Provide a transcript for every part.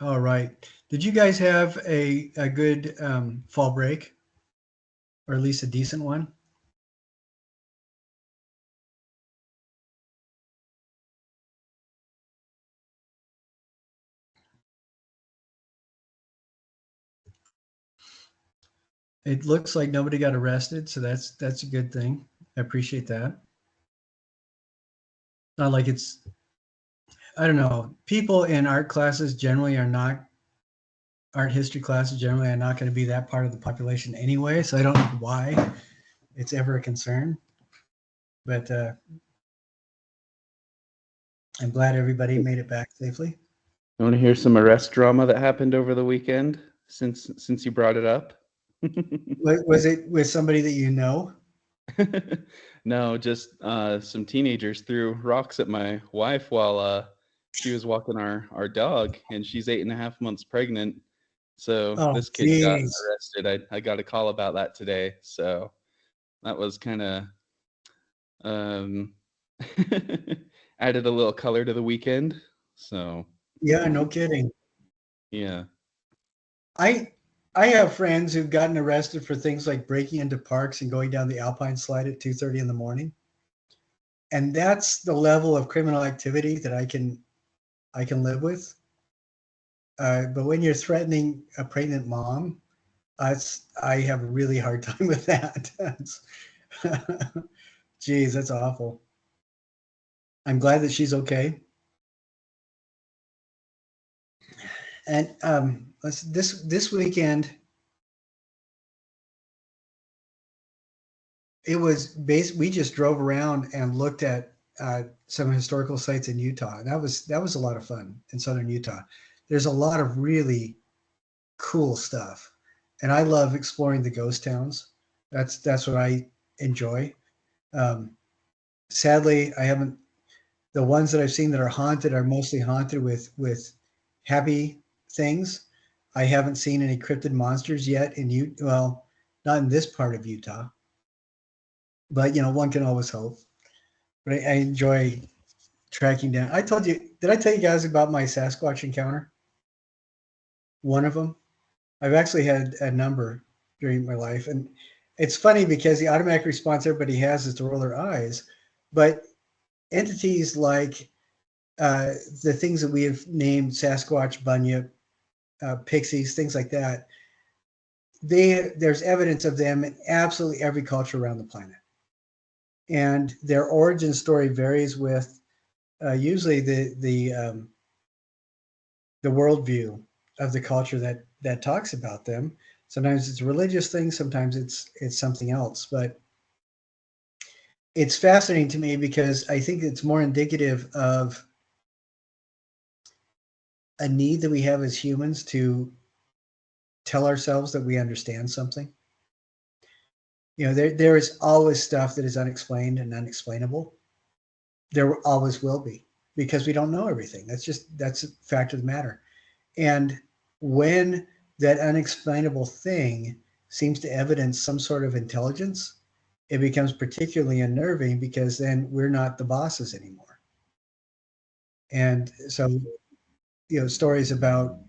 All right. Did you guys have a good fall break, or at least a decent one? It looks like nobody got arrested, so that's a good thing. I appreciate that. Not like it's, I don't know. People in art classes generally are not, art history classes generally are not going to be that part of the population anyway, so I don't know why it's ever a concern. But I'm glad everybody made it back safely. You want to hear some arrest drama that happened over the weekend since you brought it up? Was it with somebody that you know? No, just some teenagers threw rocks at my wife while she was walking our dog, and she's 8.5 months pregnant. So Oh, this kid got geez. arrested. I got a call about that today. So that was kind of um, added a little color to the weekend. So Yeah, no kidding. yeah. I I have friends who've gotten arrested for things like breaking into parks and going down the Alpine slide at 2:30 in the morning. And that's the level of criminal activity that I can live with. But when you're threatening a pregnant mom, I have a really hard time with that. Geez, that's awful. I'm glad that she's okay. And this weekend, it was we just drove around and looked at some historical sites in Utah. And that was a lot of fun in southern Utah. There's a lot of really cool stuff, and I love exploring the ghost towns. That's what I enjoy. Um, Sadly, I haven't. The ones that I've seen that are haunted are mostly haunted with happy things. I haven't seen any cryptid monsters yet in well, not in this part of Utah, but one can always hope. But I enjoy tracking down. I told you, did I tell you guys about my Sasquatch encounter? One of them. I've actually had a number during my life, and it's funny because the automatic response everybody has is to roll their eyes, but entities like the things that we have named Sasquatch, Bunyip, pixies, things like that, there's evidence of them in absolutely every culture around the planet, and their origin story varies with usually the worldview of the culture that talks about them. Sometimes it's a religious thing, sometimes it's something else. But it's fascinating to me because I think it's more indicative of a need that we have as humans to tell ourselves that we understand something. There is always stuff that is unexplained and unexplainable. There always will be because we don't know everything. That's a fact of the matter. And when that unexplainable thing seems to evidence some sort of intelligence, it becomes particularly unnerving because then we're not the bosses anymore. And so, stories about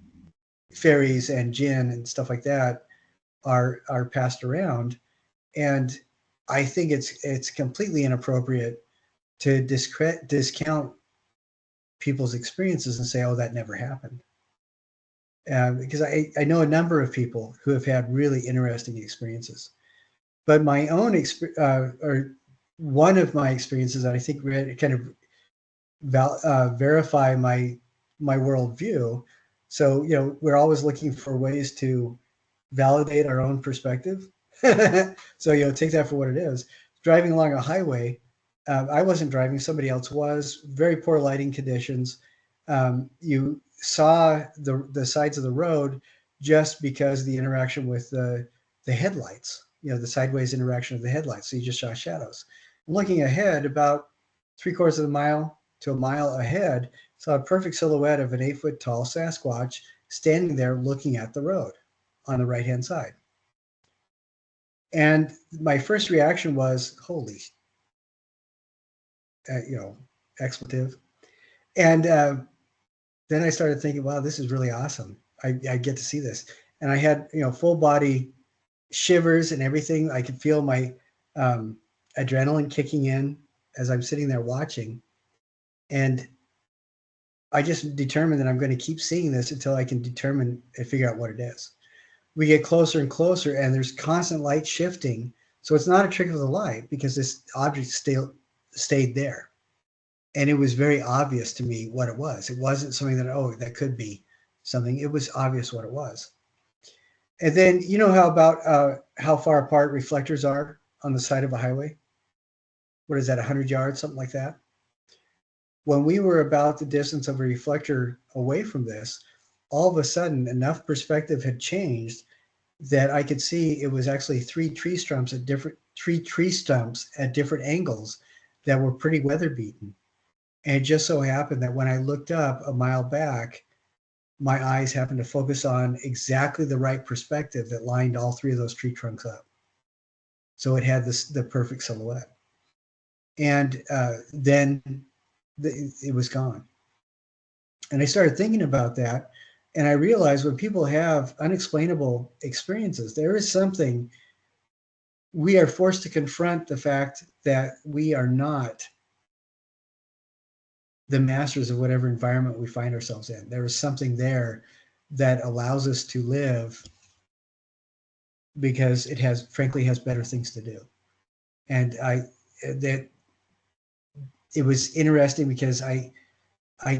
fairies and jinn and stuff like that are passed around. And I think it's completely inappropriate to discount people's experiences and say, "Oh, that never happened." Because I know a number of people who have had really interesting experiences. But my own or one of my experiences that I think kind of verify my worldview. So we're always looking for ways to validate our own perspective. So take that for what it is. Driving along a highway, I wasn't driving; somebody else was. Very poor lighting conditions. You saw the sides of the road just because of the interaction with the headlights. The sideways interaction of the headlights. So you just saw shadows. Looking ahead, about 3/4 of a mile to a mile ahead, saw a perfect silhouette of an 8-foot tall Sasquatch standing there looking at the road on the right hand side. And my first reaction was, "Holy, uh, you know, expletive." And then I started thinking, wow, this is really awesome. I get to see this. And I had, full body shivers and everything. I could feel my adrenaline kicking in as I'm sitting there watching. And I just determined that I'm going to keep seeing this until I can determine and figure out what it is. We get closer and closer, and there's constant light shifting. So it's not a trick of the light because this object stayed there. And it was very obvious to me what it was. It wasn't something that could be something. It was obvious what it was. And then you know how far apart reflectors are on the side of a highway? What is that, 100 yards, something like that? When we were about the distance of a reflector away from this, all of a sudden enough perspective had changed that I could see it was actually three tree stumps at different angles that were pretty weather beaten. And it just so happened that when I looked up a mile back, my eyes happened to focus on exactly the right perspective that lined all three of those tree trunks up. So it had the perfect silhouette. And then it was gone. And I started thinking about that. And I realized when people have unexplainable experiences, there is something, we are forced to confront the fact that we are not the masters of whatever environment we find ourselves in. There is something there that allows us to live because it frankly has better things to do. And that it was interesting because I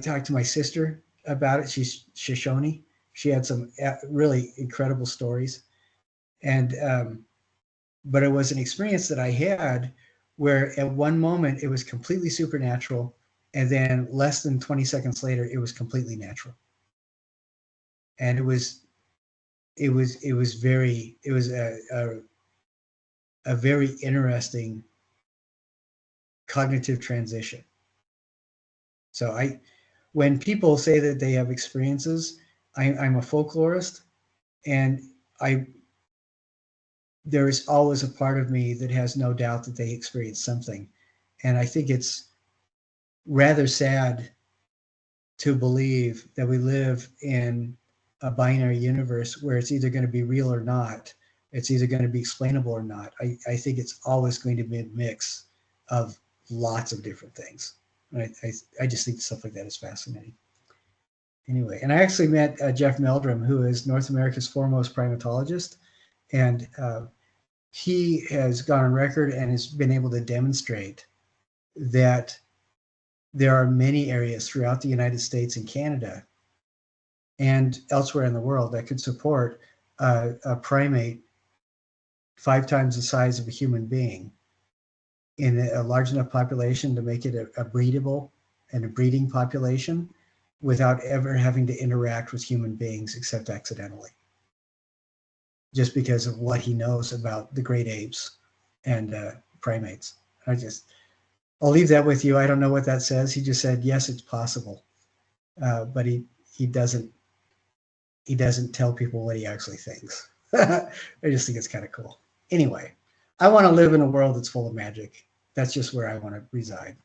talked to my sister about it. She's Shoshone. She had some really incredible stories. And but it was an experience that I had where at one moment it was completely supernatural, and then less than 20 seconds later it was completely natural. And it was a very interesting cognitive transition. So when people say that they have experiences, I'm a folklorist, and there is always a part of me that has no doubt that they experienced something. And I think it's rather sad to believe that we live in a binary universe where it's either going to be real or not. It's either going to be explainable or not. I think it's always going to be a mix of lots of different things. And I just think stuff like that is fascinating. Anyway, and I actually met Jeff Meldrum, who is North America's foremost primatologist. And he has gone on record and has been able to demonstrate that there are many areas throughout the United States and Canada and elsewhere in the world that could support a primate 5 times the size of a human being in a large enough population to make it a breedable and a breeding population without ever having to interact with human beings except accidentally, just because of what he knows about the great apes and primates. I'll leave that with you. I don't know what that says. He just said, yes, it's possible. But he doesn't tell people what he actually thinks. I just think it's kind of cool. Anyway, I want to live in a world that's full of magic. That's just where I want to reside.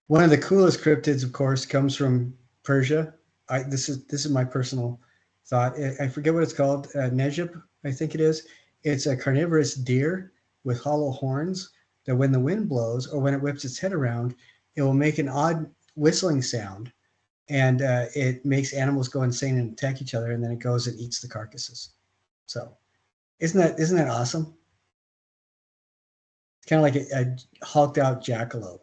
One of the coolest cryptids, of course, comes from Persia. This is my personal thought. I forget what it's called. Nejib, I think it is. It's a carnivorous deer with hollow horns that when the wind blows or when it whips its head around, it will make an odd whistling sound, and it makes animals go insane and attack each other, and then it goes and eats the carcasses. So isn't that awesome? It's kind of like a hulked out jackalope.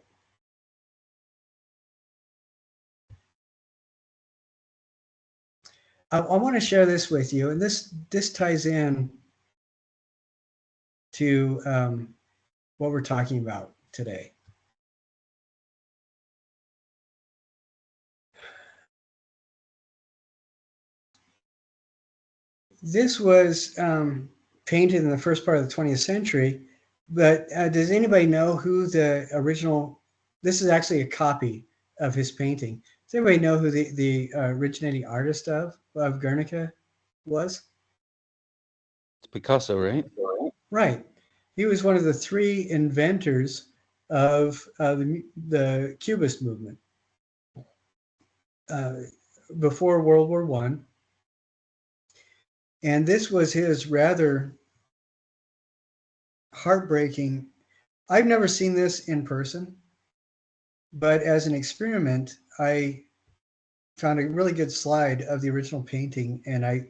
I want to share this with you, and this ties in to what we're talking about today. This was painted in the first part of the 20th century, but does anybody know who the original? This is actually a copy of his painting. Does anybody know who the originating artist of Guernica was? It's Picasso, right? Right. He was one of the 3 inventors of the Cubist movement before World War I. And this was his rather heartbreaking. I've never seen this in person, but as an experiment, I found a really good slide of the original painting, and I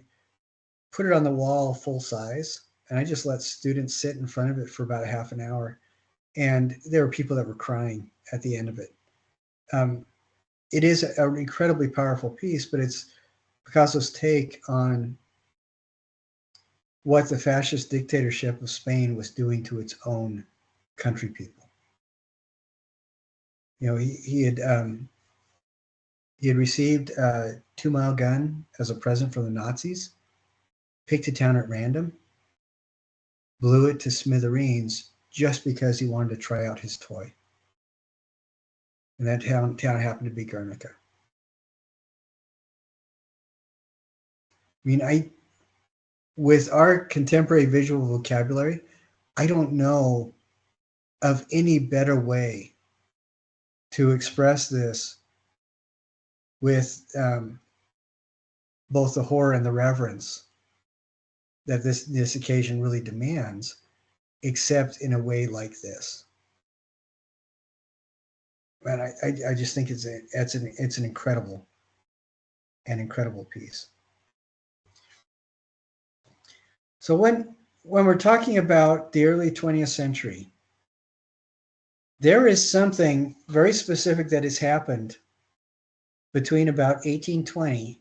put it on the wall full size, and I just let students sit in front of it for about a half an hour. And there were people that were crying at the end of it. It is an incredibly powerful piece, but it's Picasso's take on what the fascist dictatorship of Spain was doing to its own country people. You know, he had received a 2-mile gun as a present from the Nazis, picked a town at random, blew it to smithereens just because he wanted to try out his toy. And that town happened to be Guernica. I mean, with our contemporary visual vocabulary, I don't know of any better way to express this with both the horror and the reverence that this occasion really demands, except in a way like this. And I just think it's an incredible piece. So when we're talking about the early 20th century, there is something very specific that has happened between about 1820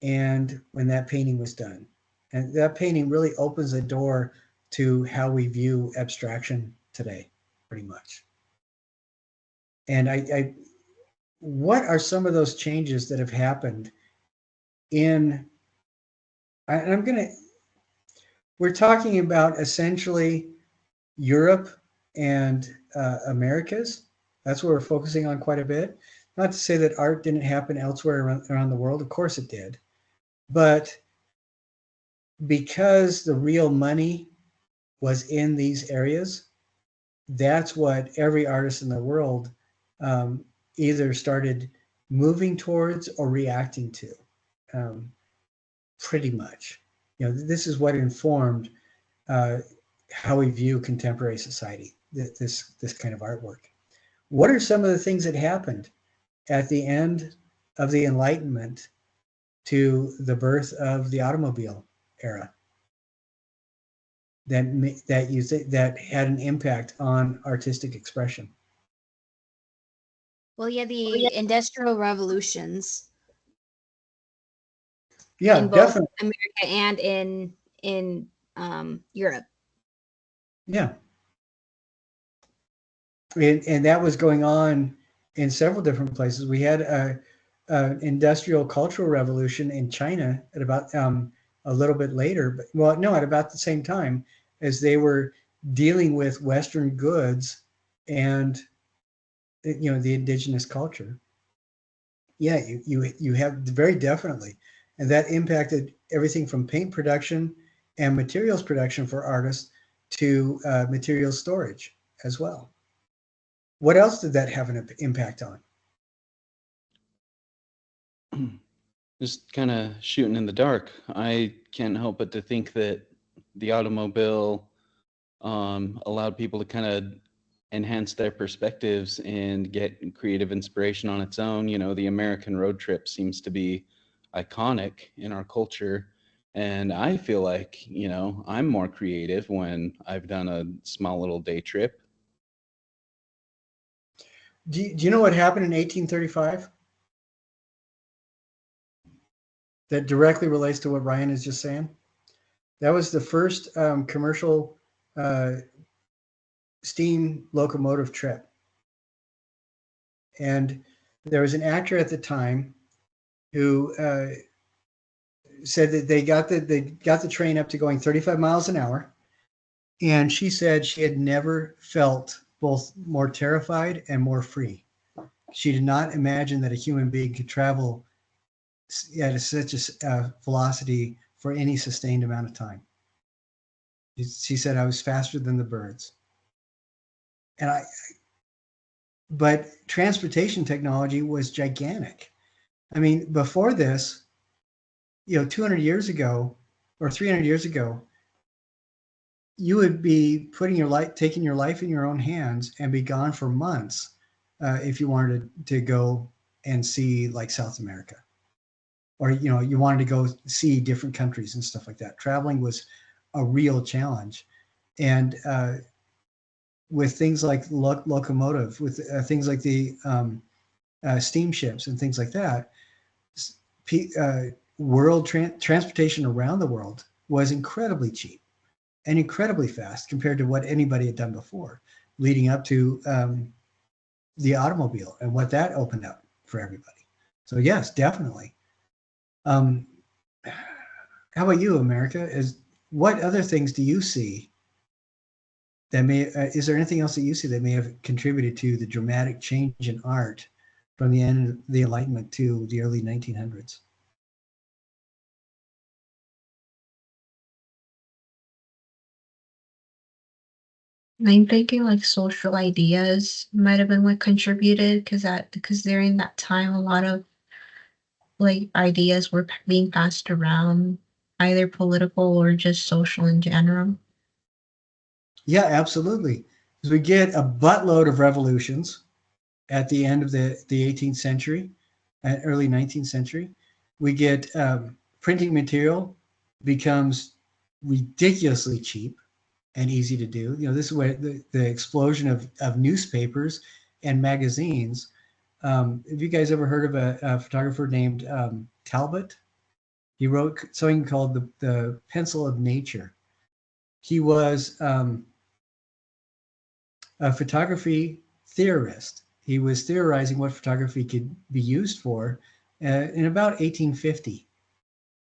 and when that painting was done. And that painting really opens the door to how we view abstraction today, pretty much. And what are some of those changes that have happened in, and we're talking about essentially Europe and Americas. That's what we're focusing on quite a bit. Not to say that art didn't happen elsewhere around the world. Of course it did. But because the real money was in these areas, that's what every artist in the world either started moving towards or reacting to, pretty much. You know, this is what informed how we view contemporary society, this kind of artwork. What are some of the things that happened at the end of the Enlightenment to the birth of the automobile era that had an impact on artistic expression? Well, yeah, the industrial revolutions. Yeah, in both definitely. America and in Europe. Yeah. And that was going on in several different places. We had an industrial cultural revolution in China at about a little bit later, but well, no, at about the same time as they were dealing with Western goods and the indigenous culture. Yeah, you have very definitely, and that impacted everything from paint production and materials production for artists to material storage as well. What else did that have an impact on? Just kind of shooting in the dark. I can't help but to think that the automobile allowed people to kind of enhance their perspectives and get creative inspiration on its own. You know, the American road trip seems to be iconic in our culture. And I feel like, you know, I'm more creative when I've done a small little day trip. Do you know what happened in 1835? That directly relates to what Ryan is just saying. That was the first commercial steam locomotive trip. And there was an actor at the time who said that they got the train up to going 35 miles an hour. And she said she had never felt both more terrified and more free. She did not imagine that a human being could travel at such a velocity for any sustained amount of time. She said, I was faster than the birds. And but transportation technology was gigantic. I mean, before this, 200 years ago or 300 years ago, you would be taking your life in your own hands and be gone for months if you wanted to go and see like South America, or you wanted to go see different countries and stuff like that. Traveling was a real challenge, and with things like locomotive, with things like the steamships and things like that, transportation around the world was incredibly cheap and incredibly fast compared to what anybody had done before, leading up to the automobile and what that opened up for everybody. So yes, definitely. How about you, America? What other things do you see that is there anything else that you see that may have contributed to the dramatic change in art from the end of the Enlightenment to the early 1900s? I'm thinking like social ideas might have been what contributed, because during that time a lot of like ideas were being passed around, either political or just social in general. Yeah, absolutely. Because we get a buttload of revolutions at the end of the 18th century and early 19th century. We get printing material becomes ridiculously cheap and easy to do. This is where the explosion of newspapers and magazines. Have you guys ever heard of a photographer named Talbot? He wrote something called the Pencil of Nature. He was a photography theorist. He was theorizing what photography could be used for in about 1850.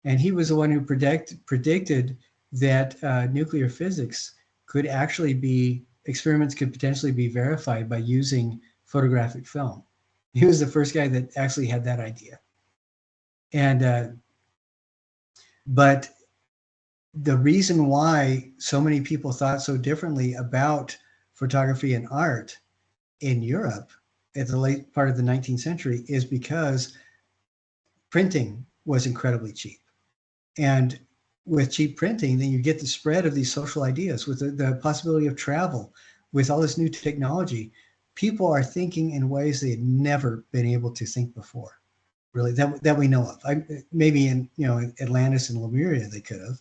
And he was the one who predicted that nuclear physics could actually experiments could potentially be verified by using photographic film. He was the first guy that actually had that idea. And, but the reason why so many people thought so differently about photography and art in Europe at the late part of the 19th century is because printing was incredibly cheap. And with cheap printing, then you get the spread of these social ideas with the possibility of travel, with all this new technology. People are thinking in ways they had never been able to think before, really, that we know of. Maybe in Atlantis and Lemuria they could have,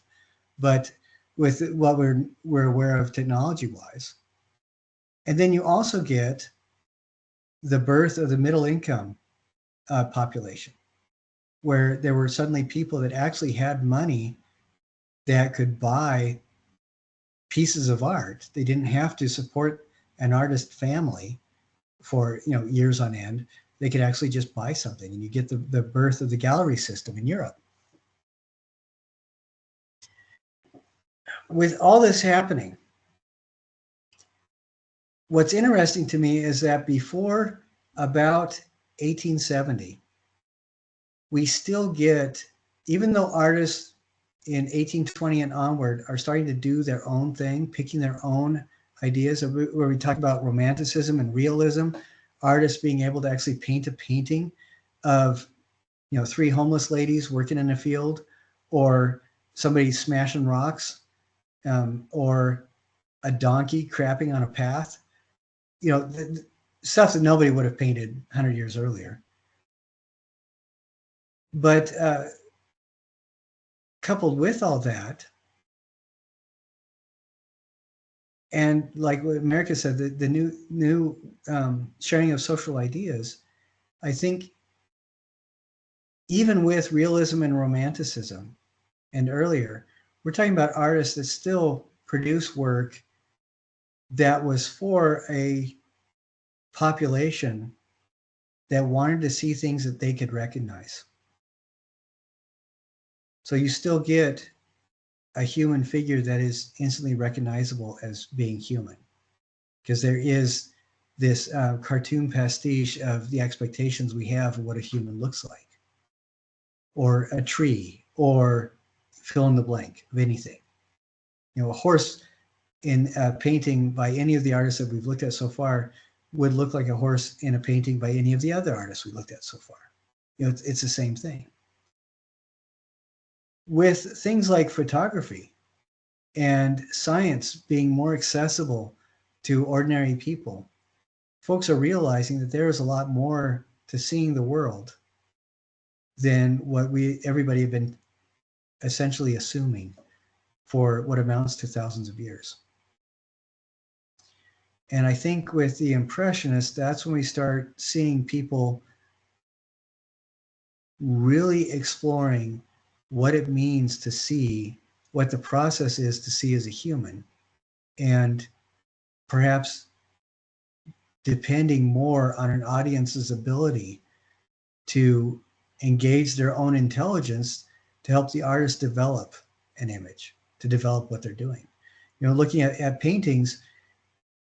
but with what we're aware of technology-wise. And then you also get the birth of the middle income population, where there were suddenly people that actually had money that could buy pieces of art. They didn't have to support an artist family for years on end. They could actually just buy something, and you get the birth of the gallery system in Europe. With all this happening, what's interesting to me is that before about 1870, we still get, even though artists in 1820 and onward are starting to do their own thing, picking their own ideas, where we talk about romanticism and realism, artists being able to actually paint a painting of three homeless ladies working in a field, or somebody smashing rocks, or a donkey crapping on a path, stuff that nobody would have painted 100 years earlier. But coupled with all that, and like what America said, the new sharing of social ideas, I think even with realism and romanticism and earlier, we're talking about artists that still produce work that was for a population that wanted to see things that they could recognize. So you still get a human figure that is instantly recognizable as being human, because there is this cartoon pastiche of the expectations we have of what a human looks like, or a tree, or fill in the blank of anything. A horse in a painting by any of the artists that we've looked at so far would look like a horse in a painting by any of the other artists we looked at so far. You know, it's the same thing. With things like photography and science being more accessible to ordinary people, folks are realizing that there is a lot more to seeing the world than what everybody had been essentially assuming for what amounts to thousands of years. And I think with the Impressionists, that's when we start seeing people really exploring what it means to see, what the process is to see as a human, and perhaps depending more on an audience's ability to engage their own intelligence to help the artist develop an image, to develop what they're doing. You know, looking at paintings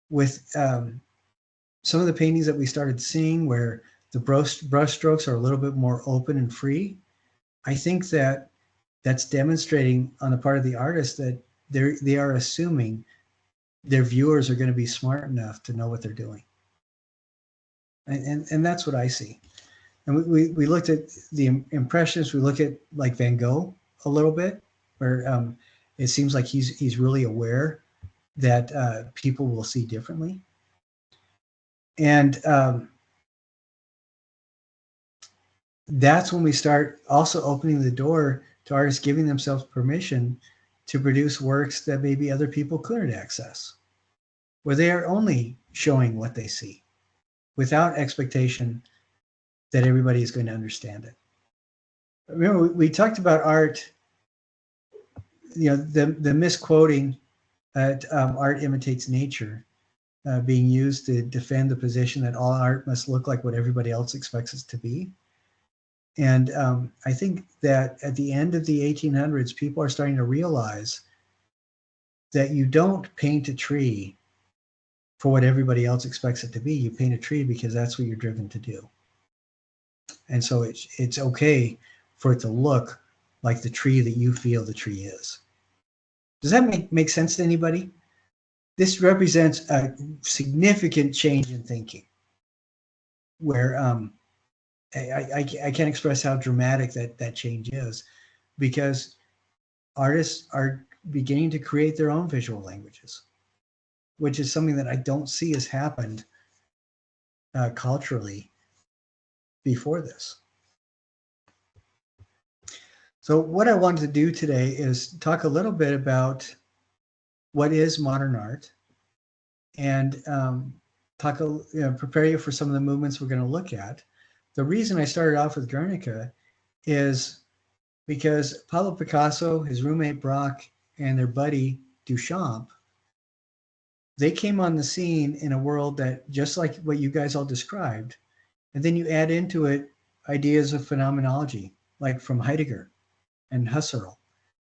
with some of the paintings that we started seeing where the brush strokes are a little bit more open and free, I think that that's demonstrating on the part of the artist that they are assuming their viewers are going to be smart enough to know what they're doing. And that's what I see. And we looked at the Impressionists, we look at like Van Gogh a little bit, where it seems like he's really aware that people will see differently. And that's when we start also opening the door to artists giving themselves permission to produce works that maybe other people couldn't access, where they are only showing what they see without expectation that everybody is going to understand it. Remember, we talked about art, you know, the misquoting that art imitates nature being used to defend the position that all art must look like what everybody else expects it to be. And I think that at the end of the 1800s, people are starting to realize that you don't paint a tree for what everybody else expects it to be. You paint a tree because that's what you're driven to do. And so it's okay for it to look like the tree that you feel the tree is. Does that make sense to anybody? This represents a significant change in thinking where I can't express how dramatic that change is, because artists are beginning to create their own visual languages, which is something that I don't see has happened culturally before this. So what I wanted to do today is talk a little bit about what is modern art, and prepare you for some of the movements we're going to look at. The reason I started off with Guernica is because Pablo Picasso, his roommate Braque, and their buddy Duchamp, they came on the scene in a world that just like what you guys all described, and then you add into it ideas of phenomenology, like from Heidegger and Husserl,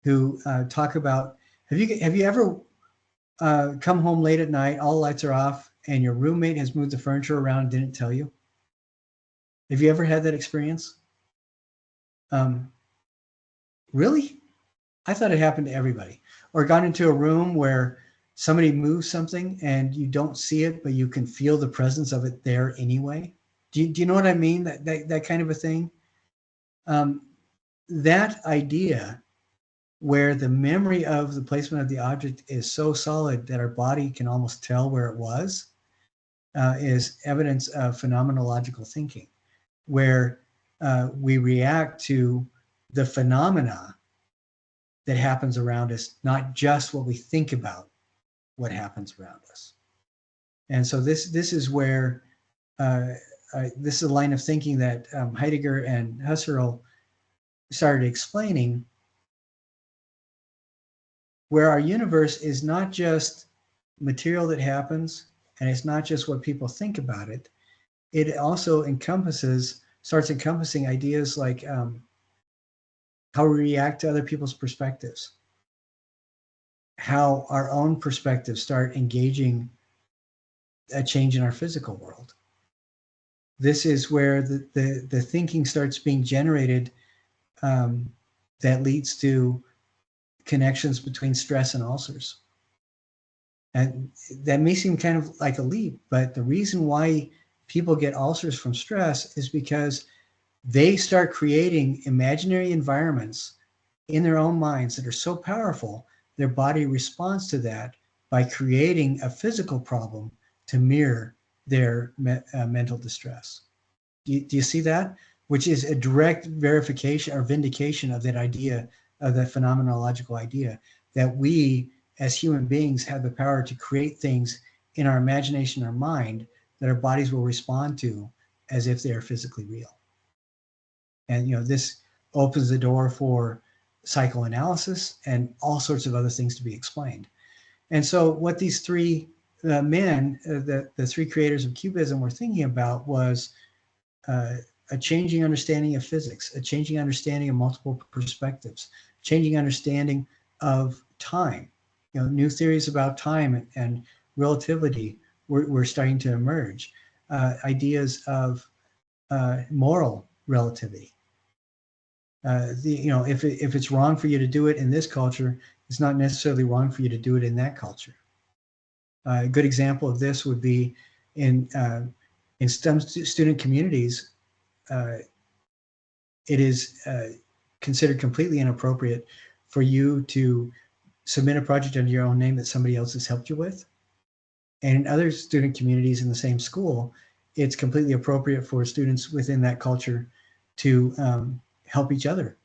who talk about, have you ever come home late at night, all the lights are off, and your roommate has moved the furniture around and didn't tell you? Have you ever had that experience? Really? I thought it happened to everybody. Or gone into a room where somebody moves something and you don't see it, but you can feel the presence of it there anyway. Do you know what I mean? That kind of a thing. That idea where the memory of the placement of the object is so solid that our body can almost tell where it was, is evidence of phenomenological thinking, where we react to the phenomena that happens around us, not just what we think about what happens around us. And so this is where this is a line of thinking that Heidegger and Husserl started explaining, where our universe is not just material that happens, and it's not just what people think about it. It also starts encompassing ideas like how we react to other people's perspectives, how our own perspectives start engaging a change in our physical world. This is where the thinking starts being generated that leads to connections between stress and ulcers. And that may seem kind of like a leap, but the reason why people get ulcers from stress is because they start creating imaginary environments in their own minds that are so powerful, their body responds to that by creating a physical problem to mirror their mental distress. Do you see that? Which is a direct verification or vindication of that idea, of that phenomenological idea, that we as human beings have the power to create things in our imagination, our mind, that our bodies will respond to as if they are physically real. And this opens the door for psychoanalysis and all sorts of other things to be explained. And so what these three men, the three creators of Cubism, were thinking about was a changing understanding of physics, a changing understanding of multiple perspectives, changing understanding of time. New theories about time and relativity were starting to emerge. Ideas of moral relativity. If it's wrong for you to do it in this culture, it's not necessarily wrong for you to do it in that culture. A good example of this would be in STEM student communities. It is considered completely inappropriate for you to submit a project under your own name that somebody else has helped you with. And in other student communities in the same school, it's completely appropriate for students within that culture to help each other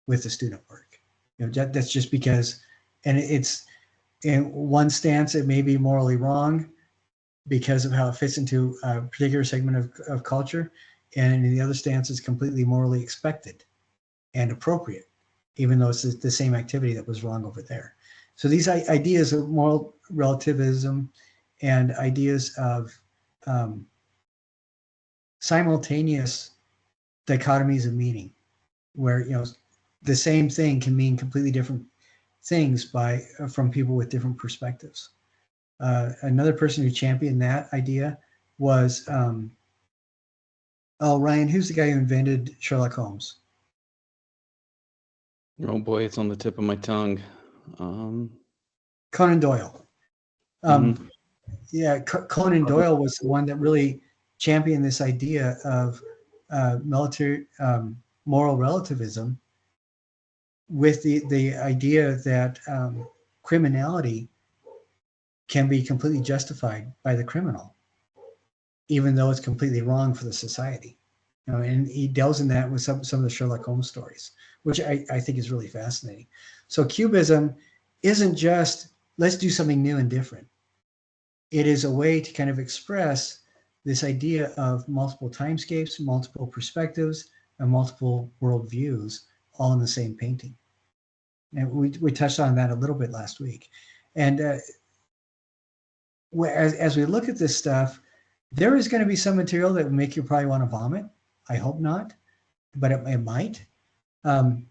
with the student work. That's just because, and it's in one stance, it may be morally wrong because of how it fits into a particular segment of culture. And in the other stance, it's completely morally expected and appropriate, even though it's the same activity that was wrong over there. So these ideas of moral relativism and ideas of simultaneous dichotomies of meaning, where the same thing can mean completely different things from people with different perspectives. Another person who championed that idea was Ryan, who's the guy who invented Sherlock Holmes? Oh boy, it's on the tip of my tongue. Conan Doyle. Yeah, Conan Doyle was the one that really championed this idea of moral relativism, with the idea that criminality can be completely justified by the criminal, even though it's completely wrong for the society. And he delves in that with some of the Sherlock Holmes stories, which I think is really fascinating. So Cubism isn't just let's do something new and different. It is a way to kind of express this idea of multiple timescapes, multiple perspectives, and multiple worldviews all in the same painting. And we touched on that a little bit last week. And as we look at this stuff, there is going to be some material that will make you probably want to vomit. I hope not, but it might. The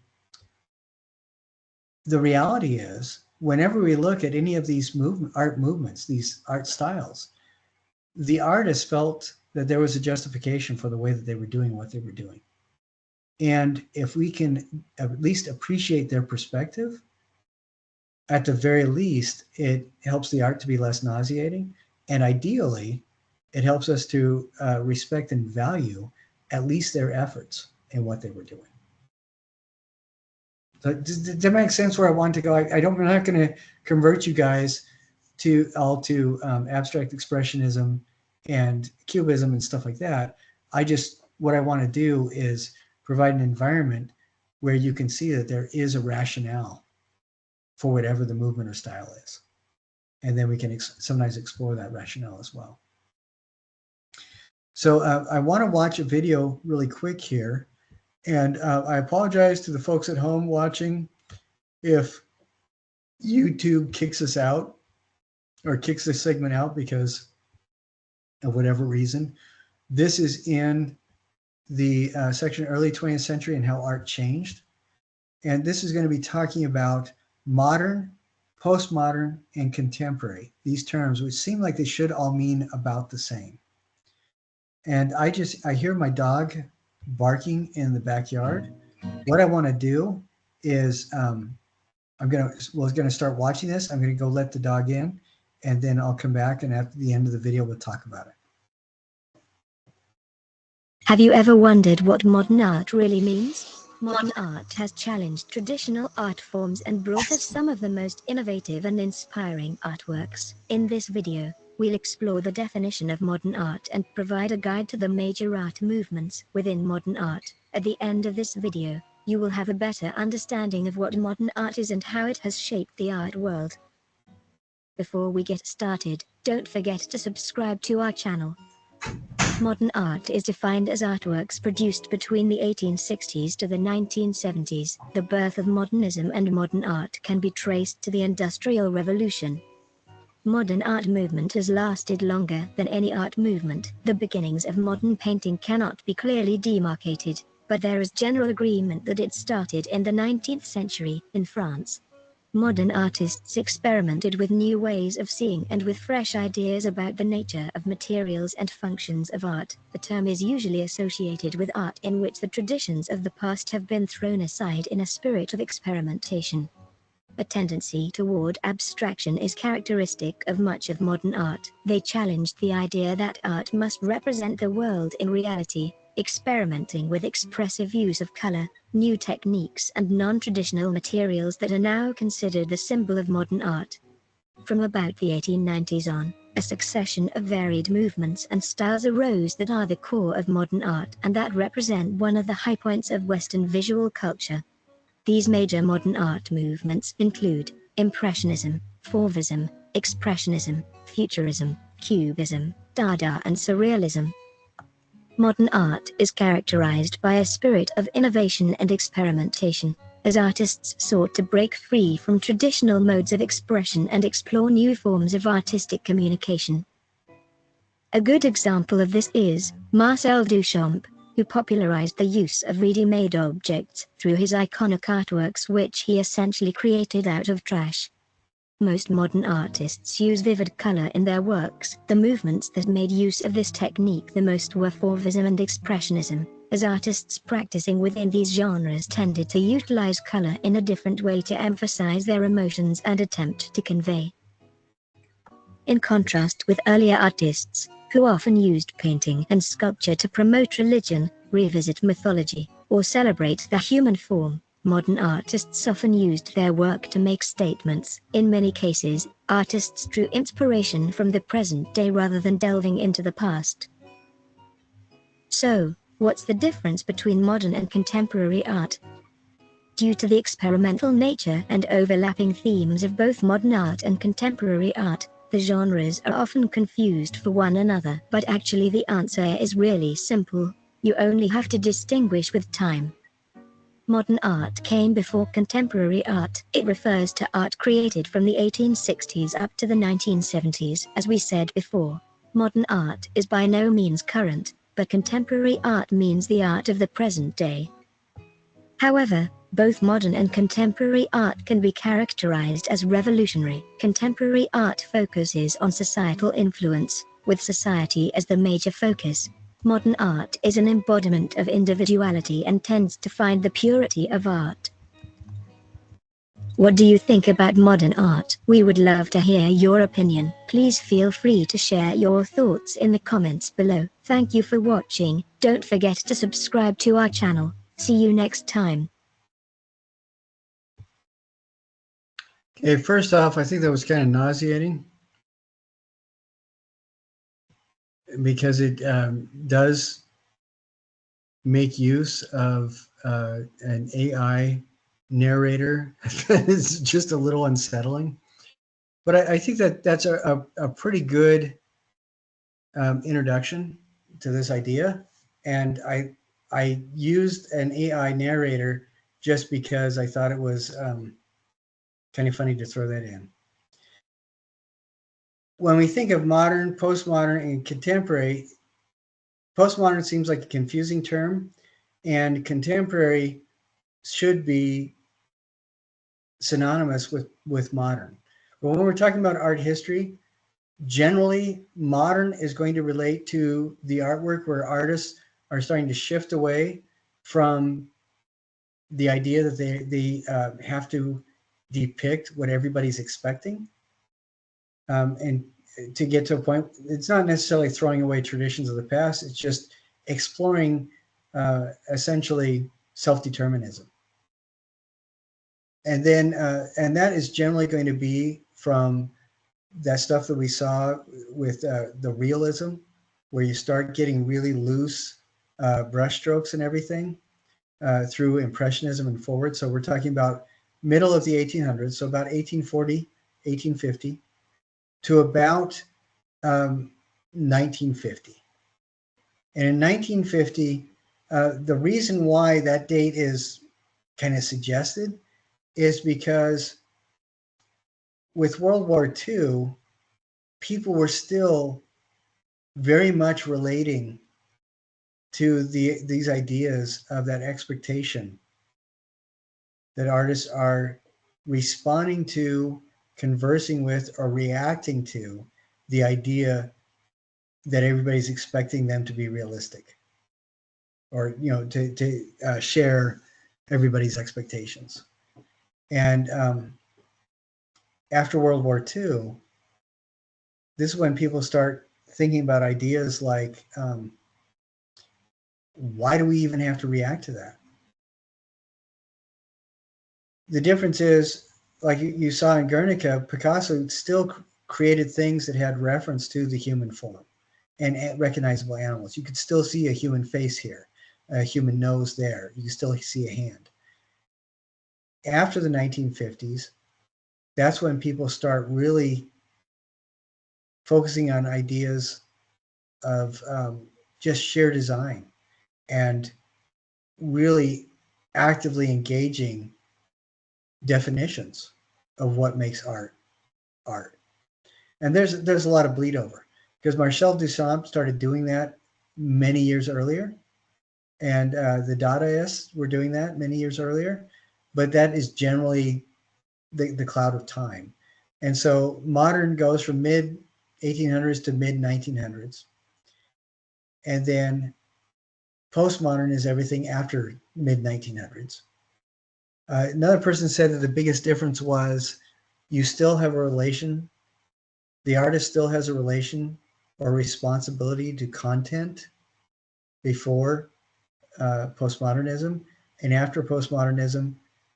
reality is, whenever we look at any of these art movements, these art styles, the artists felt that there was a justification for the way that they were doing what they were doing. And if we can at least appreciate their perspective, at the very least, it helps the art to be less nauseating. And ideally, it helps us to respect and value at least their efforts in what they were doing. So does that make sense where I want to go? I'm not going to convert you guys to abstract expressionism and cubism and stuff like that. What I want to do is provide an environment where you can see that there is a rationale for whatever the movement or style is. And then we can sometimes explore that rationale as well. So I want to watch a video really quick here. And I apologize to the folks at home watching if YouTube kicks us out or kicks this segment out because of whatever reason. This is in the section Early 20th Century and How Art Changed. And this is going to be talking about modern, postmodern, and contemporary, these terms, which seem like they should all mean about the same. And I hear my dog barking in the backyard. What I want to do is we're going to start watching this. I'm going to go let the dog in, and then I'll come back, and at the end of the video, we'll talk about it. Have you ever wondered what modern art really means? Modern art has challenged traditional art forms and brought us some of the most innovative and inspiring artworks. In this video, we'll explore the definition of modern art and provide a guide to the major art movements within modern art. At the end of this video, you will have a better understanding of what modern art is and how it has shaped the art world. Before we get started, don't forget to subscribe to our channel. Modern art is defined as artworks produced between the 1860s to the 1970s. The birth of modernism and modern art can be traced to the Industrial Revolution. Modern art movement has lasted longer than any art movement. The beginnings of modern painting cannot be clearly demarcated, but there is general agreement that it started in the 19th century in France. Modern artists experimented with new ways of seeing and with fresh ideas about the nature of materials and functions of art. The term is usually associated with art in which the traditions of the past have been thrown aside in a spirit of experimentation. A tendency toward abstraction is characteristic of much of modern art. They challenged the idea that art must represent the world in reality, experimenting with expressive use of color, new techniques and non-traditional materials that are now considered the symbol of modern art. From about the 1890s on, a succession of varied movements and styles arose that are the core of modern art and that represent one of the high points of Western visual culture. These major modern art movements include Impressionism, Fauvism, Expressionism, Futurism, Cubism, Dada and Surrealism. Modern art is characterized by a spirit of innovation and experimentation, as artists sought to break free from traditional modes of expression and explore new forms of artistic communication. A good example of this is Marcel Duchamp, who popularized the use of ready-made objects through his iconic artworks which he essentially created out of trash. Most modern artists use vivid color in their works. The movements that made use of this technique the most were Fauvism and Expressionism, as artists practicing within these genres tended to utilize color in a different way to emphasize their emotions and attempt to convey. In contrast with earlier artists, who often used painting and sculpture to promote religion, revisit mythology, or celebrate the human form, modern artists often used their work to make statements. In many cases, artists drew inspiration from the present day rather than delving into the past. So, what's the difference between modern and contemporary art? Due to the experimental nature and overlapping themes of both modern art and contemporary art, the genres are often confused for one another. But actually the answer is really simple. You only have to distinguish with time. Modern art came before contemporary art. It refers to art created from the 1860s up to the 1970s. As we said before, modern art is by no means current, but contemporary art means the art of the present day. However, both modern and contemporary art can be characterized as revolutionary. Contemporary art focuses on societal influence, with society as the major focus. Modern art is an embodiment of individuality and tends to find the purity of art. What do you think about modern art? We would love to hear your opinion. Please feel free to share your thoughts in the comments below. Thank you for watching. Don't forget to subscribe to our channel. See you next time. Okay, first off, I think that was kind of nauseating because it does make use of an AI narrator. It's just a little unsettling. But I think that that's a pretty good introduction to this idea. And I used an AI narrator just because I thought it was kind of funny to throw that in. When we think of modern, postmodern, and contemporary, postmodern seems like a confusing term, and contemporary should be synonymous with modern. But when we're talking about art history, generally modern is going to relate to the artwork where artists are starting to shift away from the idea that they have to depict what everybody's expecting. and to get to a point, it's not necessarily throwing away traditions of the past, it's just exploring essentially self-determinism. And then, and that is generally going to be from that stuff that we saw with the realism, where you start getting really loose brushstrokes and everything through Impressionism and forward. So we're talking about middle of the 1800s, so about 1840, 1850, to about 1950. And in 1950, the reason why that date is kind of suggested is because with World War II, people were still very much relating to these ideas of that expectation that artists are responding to, conversing with, or reacting to the idea that everybody's expecting them to be realistic, or to share everybody's expectations. And after World War II, this is when people start thinking about ideas like, why do we even have to react to that? The difference is, like you saw in Guernica, Picasso still created things that had reference to the human form and recognizable animals. You could still see a human face here, a human nose there. You can still see a hand. After the 1950s, that's when people start really focusing on ideas of just sheer design and really actively engaging definitions of what makes art. And there's a lot of bleed over, because Marcel Duchamp started doing that many years earlier, and the Dadaists were doing that many years earlier, but that is generally the cloud of time. And so modern goes from mid 1800s to mid 1900s, and then postmodern is everything after mid 1900s. Another person said that the biggest difference was you still have a relation, the artist still has a relation or responsibility to content before postmodernism, and after postmodernism,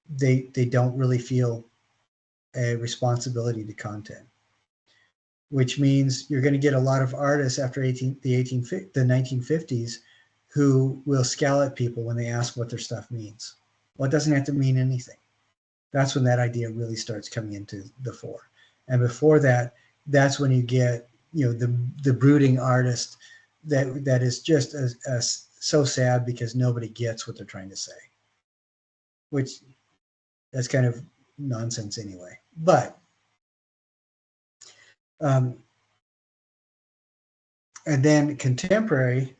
they don't really feel a responsibility to content, which means you're going to get a lot of artists after the 1950s who will scowl at people when they ask what their stuff means. Well, it doesn't have to mean anything. That's when that idea really starts coming into the fore. And before that, that's when you get, the brooding artist that is just so sad because nobody gets what they're trying to say, which that's kind of nonsense anyway. But and then contemporary,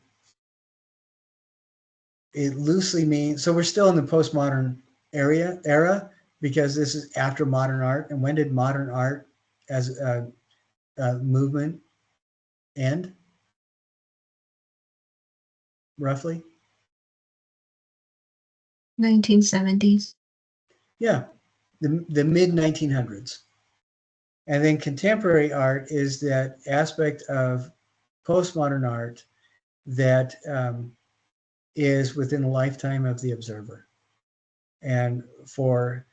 it loosely means, so we're still in the postmodern era, because this is after modern art. And when did modern art as a movement end, roughly? 1970s. Yeah, the mid 1900s. And then contemporary art is that aspect of postmodern art that is within the lifetime of the observer. And for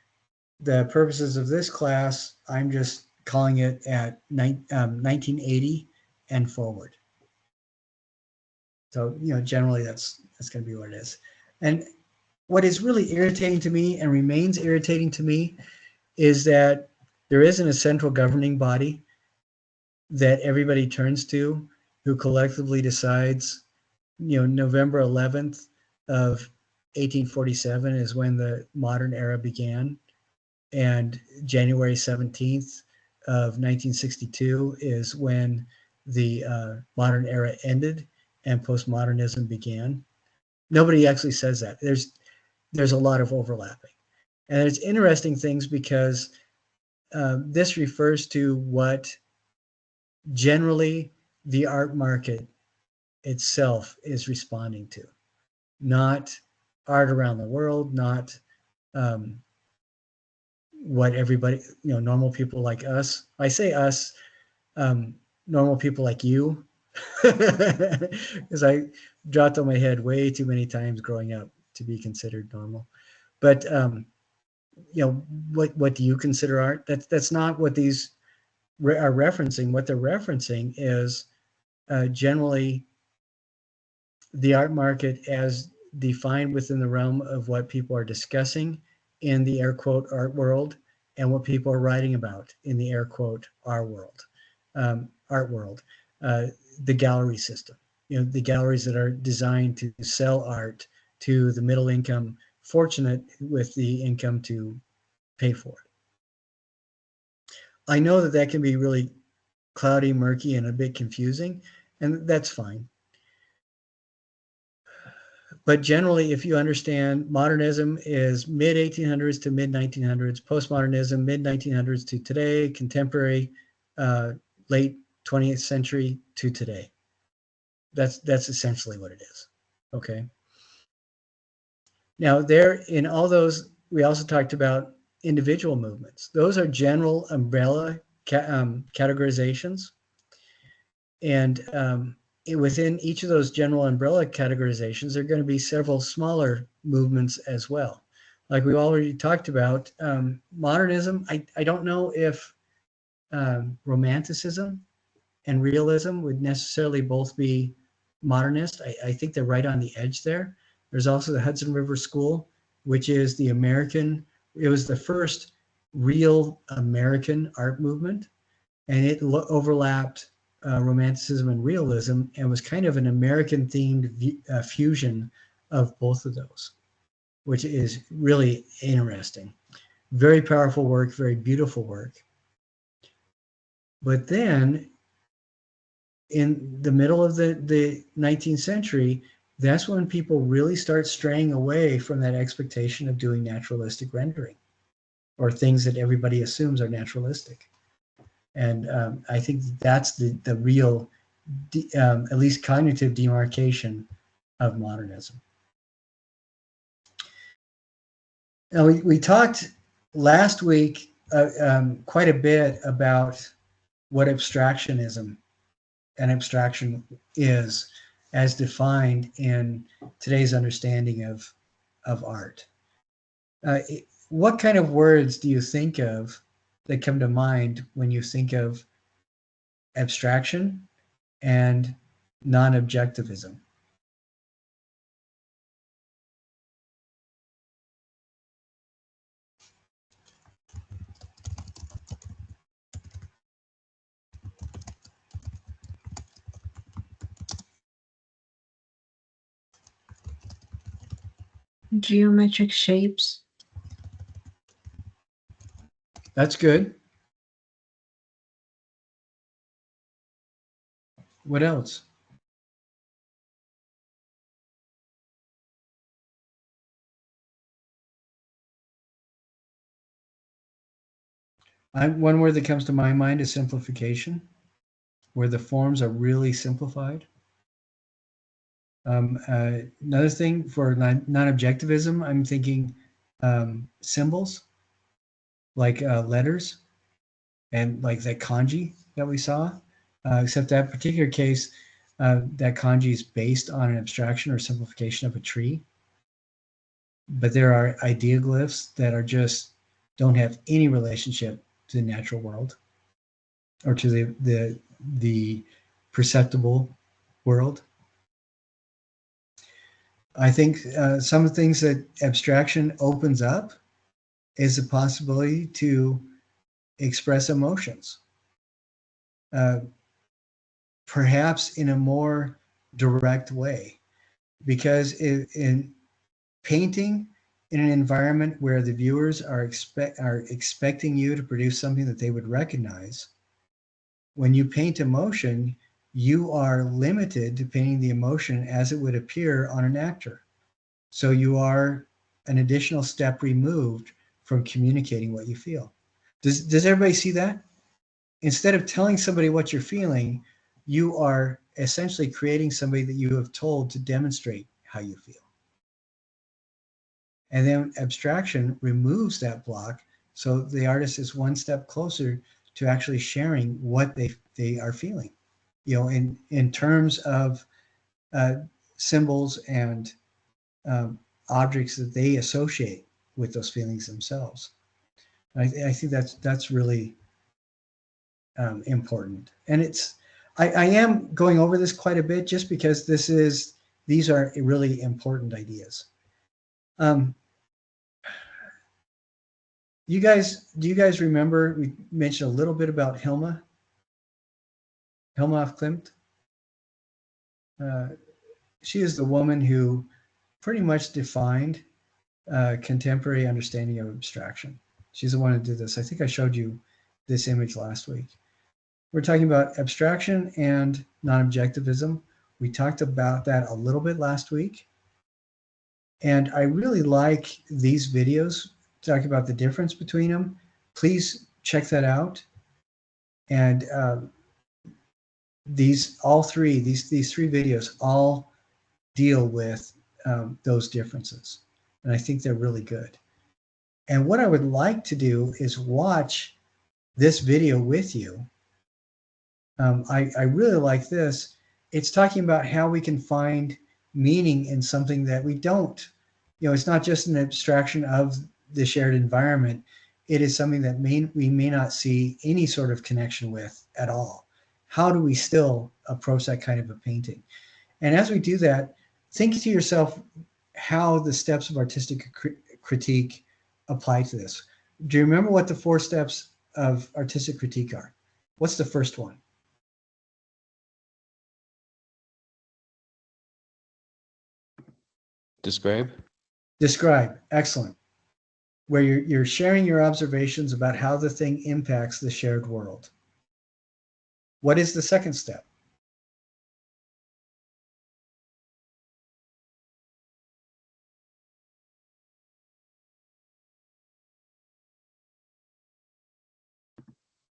the purposes of this class, I'm just calling it at 1980 and forward. So, generally that's going to be what it is. And what is really irritating to me and remains irritating to me is that there isn't a central governing body that everybody turns to who collectively decides, November 11th of 1847 is when the modern era began, and January 17th of 1962 is when the modern era ended and postmodernism began. Nobody actually says that. There's a lot of overlapping. And it's interesting things because this refers to what generally the art market itself is responding to, not art around the world, not what everybody, normal people like us, I say us normal people like you, because I dropped on my head way too many times growing up to be considered normal. But you know, what do you consider art? That's not what these are referencing. What they're referencing is generally the art market as defined within the realm of what people are discussing in the air quote art world, and what people are writing about in the air quote art world. The gallery system. You know, the galleries that are designed to sell art to the middle income, fortunate with the income to pay for it. I know that can be really cloudy, murky, and a bit confusing, and that's fine. But generally, if you understand, modernism is mid 1800s to mid 1900s, postmodernism mid 1900s to today, contemporary late 20th century to today. That's essentially what it is. Okay. Now, there in all those, we also talked about individual movements. Those are general umbrella categorizations, and within each of those general umbrella categorizations, there are going to be several smaller movements as well. Like we already talked about, modernism, I don't know if romanticism and realism would necessarily both be modernist. I think they're right on the edge there. There's also the Hudson River School, which is the American, it was the first real American art movement, and it overlapped romanticism and realism, and was kind of an American themed fusion of both of those, which is really interesting. Very powerful work, very beautiful work. But then in the middle of the 19th century, that's when people really start straying away from that expectation of doing naturalistic rendering, or things that everybody assumes are naturalistic. And I think that's the real, at least cognitive demarcation of modernism. Now, we talked last week quite a bit about what abstractionism and abstraction is as defined in today's understanding of art. What kind of words do you think of that come to mind when you think of abstraction and non-objectivism? Geometric shapes. That's good. What else? One word that comes to my mind is simplification, where the forms are really simplified. Another thing for non-objectivism, I'm thinking symbols, like letters, and like that kanji that we saw, except that particular case, that kanji is based on an abstraction or simplification of a tree. But there are ideoglyphs that are just don't have any relationship to the natural world or to the perceptible world. I think some of the things that abstraction opens up is the possibility to express emotions, perhaps in a more direct way, because in painting in an environment where the viewers are expecting you to produce something that they would recognize, when you paint emotion, you are limited to painting the emotion as it would appear on an actor. So you are an additional step removed from communicating what you feel. Does everybody see that? Instead of telling somebody what you're feeling, you are essentially creating somebody that you have told to demonstrate how you feel. And then abstraction removes that block, so the artist is one step closer to actually sharing what they they are feeling, in terms of symbols and objects that they associate with those feelings themselves. I think that's really important. And I am going over this quite a bit just because these are really important ideas. Do you guys remember we mentioned a little bit about Hilma af Klint? She is the woman who pretty much defined contemporary understanding of abstraction. She's the one who did this. I think I showed you this image last week. We're talking about abstraction and non-objectivism. We talked about that a little bit last week. And I really like these videos talking about the difference between them. Please check that out. And these three videos all deal with those differences. And I think they're really good. And what I would like to do is watch this video with you. I really like this. It's talking about how we can find meaning in something that we don't. It's not just an abstraction of the shared environment. It is something that we may not see any sort of connection with at all. How do we still approach that kind of a painting? And as we do that, think to yourself how the steps of artistic critique apply to this. Do you remember what the 4 steps of artistic critique are? What's the first one? Describe. Describe. Excellent. Where you're sharing your observations about how the thing impacts the shared world. What is the second step?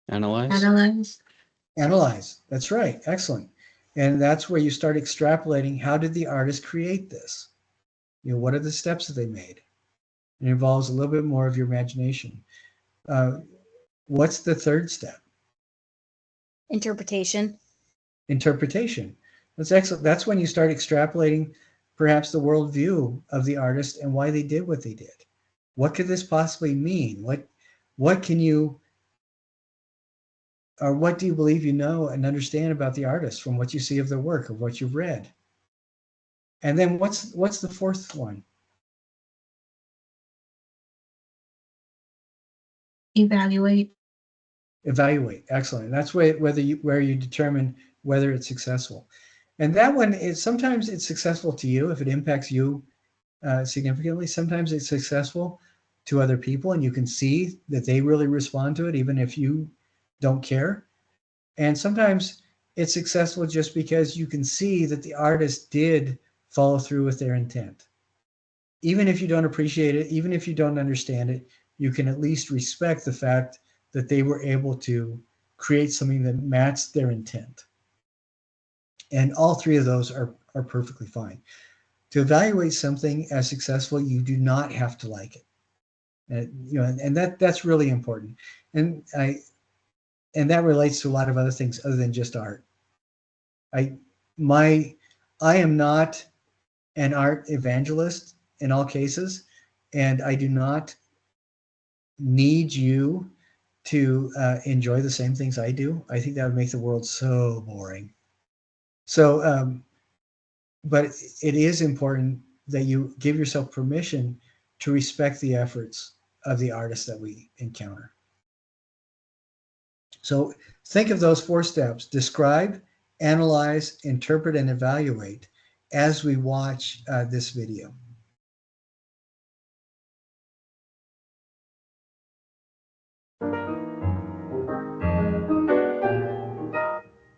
Analyze. Analyze. Analyze. That's right. Excellent. And that's where you start extrapolating. How did the artist create this? What are the steps that they made? It involves a little bit more of your imagination. What's the third step? Interpretation. Interpretation. That's excellent. That's when you start extrapolating perhaps the worldview of the artist and why they did what they did. What could this possibly mean? What can you, or what do you believe you know and understand about the artist from what you see of their work, of what you've read? And then what's the fourth one? Evaluate. Evaluate. Excellent. That's where you determine whether it's successful. And that one is sometimes it's successful to you if it impacts you significantly. Sometimes it's successful to other people and you can see that they really respond to it even if you don't care. And sometimes it's successful just because you can see that the artist did follow through with their intent. Even if you don't appreciate it, even if you don't understand it, you can at least respect the fact that they were able to create something that matched their intent. And all 3 of those are perfectly fine. To evaluate something as successful, you do not have to like it. And that's really important. And that relates to a lot of other things other than just art. I am not an art evangelist in all cases, and I do not need you to enjoy the same things I do. I think that would make the world so boring. So, but it is important that you give yourself permission to respect the efforts of the artists that we encounter. So think of those 4 steps: describe, analyze, interpret, and evaluate as we watch this video.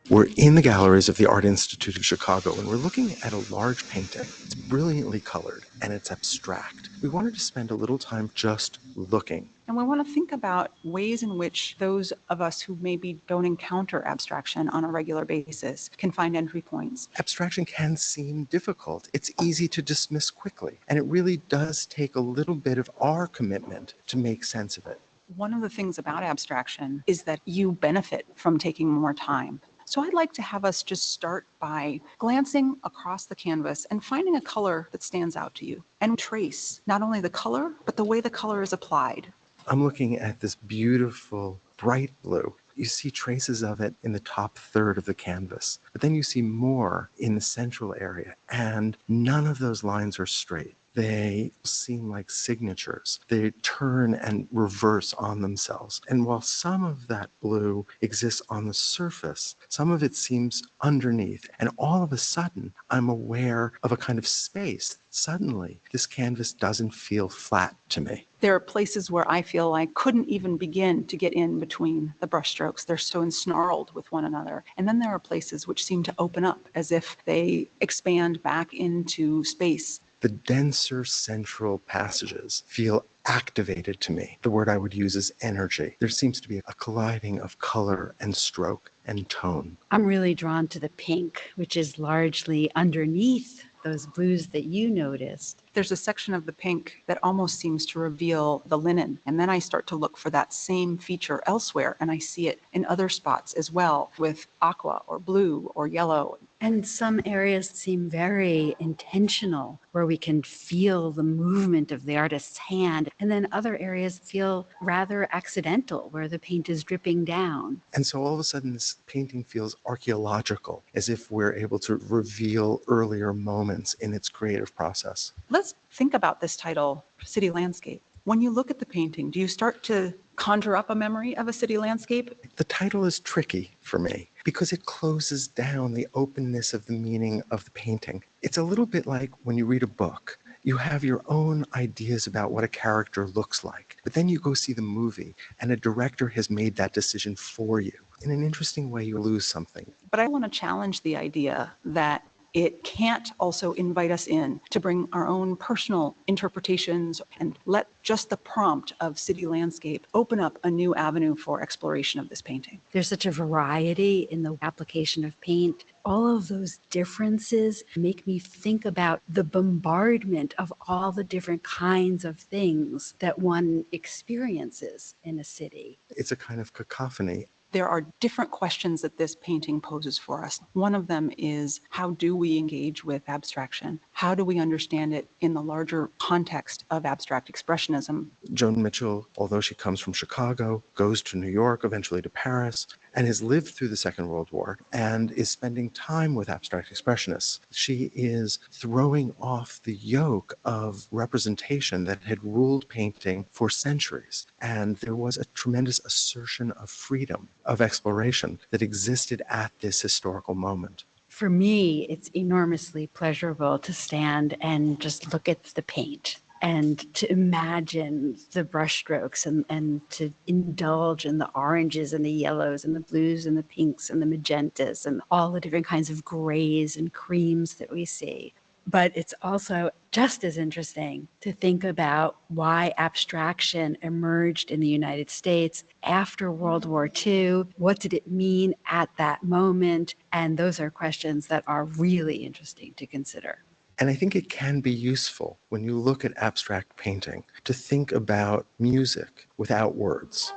We're in the galleries of the Art Institute of Chicago, and we're looking at a large painting. It's brilliantly colored, and it's abstract. We wanted to spend a little time just looking. And we want to think about ways in which those of us who maybe don't encounter abstraction on a regular basis can find entry points. Abstraction can seem difficult. It's easy to dismiss quickly, and it really does take a little bit of our commitment to make sense of it. One of the things about abstraction is that you benefit from taking more time. So I'd like to have us just start by glancing across the canvas and finding a color that stands out to you and trace not only the color, but the way the color is applied. I'm looking at this beautiful bright blue. You see traces of it in the top third of the canvas, but then you see more in the central area, and none of those lines are straight. They seem like signatures. They turn and reverse on themselves. And while some of that blue exists on the surface, some of it seems underneath. And all of a sudden, I'm aware of a kind of space. Suddenly, this canvas doesn't feel flat to me. There are places where I feel I couldn't even begin to get in between the brushstrokes. They're so ensnarled with one another. And then there are places which seem to open up as if they expand back into space. The denser central passages feel activated to me. The word I would use is energy. There seems to be a colliding of color and stroke and tone. I'm really drawn to the pink, which is largely underneath those blues that you noticed. There's a section of the pink that almost seems to reveal the linen. And then I start to look for that same feature elsewhere, and I see it in other spots as well, with aqua or blue or yellow. And some areas seem very intentional, where we can feel the movement of the artist's hand. And then other areas feel rather accidental, where the paint is dripping down. And so all of a sudden, this painting feels archaeological, as if we're able to reveal earlier moments in its creative process. Let's think about this title, City Landscape. When you look at the painting, do you start to conjure up a memory of a city landscape? The title is tricky for me because it closes down the openness of the meaning of the painting. It's a little bit like when you read a book. You have your own ideas about what a character looks like, but then you go see the movie and a director has made that decision for you. In an interesting way, you lose something. But I want to challenge the idea that it can't also invite us in to bring our own personal interpretations and let just the prompt of city landscape open up a new avenue for exploration of this painting. There's such a variety in the application of paint. All of those differences make me think about the bombardment of all the different kinds of things that one experiences in a city. It's a kind of cacophony. There are different questions that this painting poses for us. One of them is, how do we engage with abstraction? How do we understand it in the larger context of abstract expressionism? Joan Mitchell, although she comes from Chicago, goes to New York, eventually to Paris, and has lived through the Second World War and is spending time with abstract expressionists. She is throwing off the yoke of representation that had ruled painting for centuries. And there was a tremendous assertion of freedom, of exploration that existed at this historical moment. For me, it's enormously pleasurable to stand and just look at the paint and to imagine the brushstrokes and to indulge in the oranges and the yellows and the blues and the pinks and the magentas and all the different kinds of grays and creams that we see. But it's also just as interesting to think about why abstraction emerged in the United States after World War II. What did it mean at that moment? And those are questions that are really interesting to consider. And I think it can be useful when you look at abstract painting to think about music without words.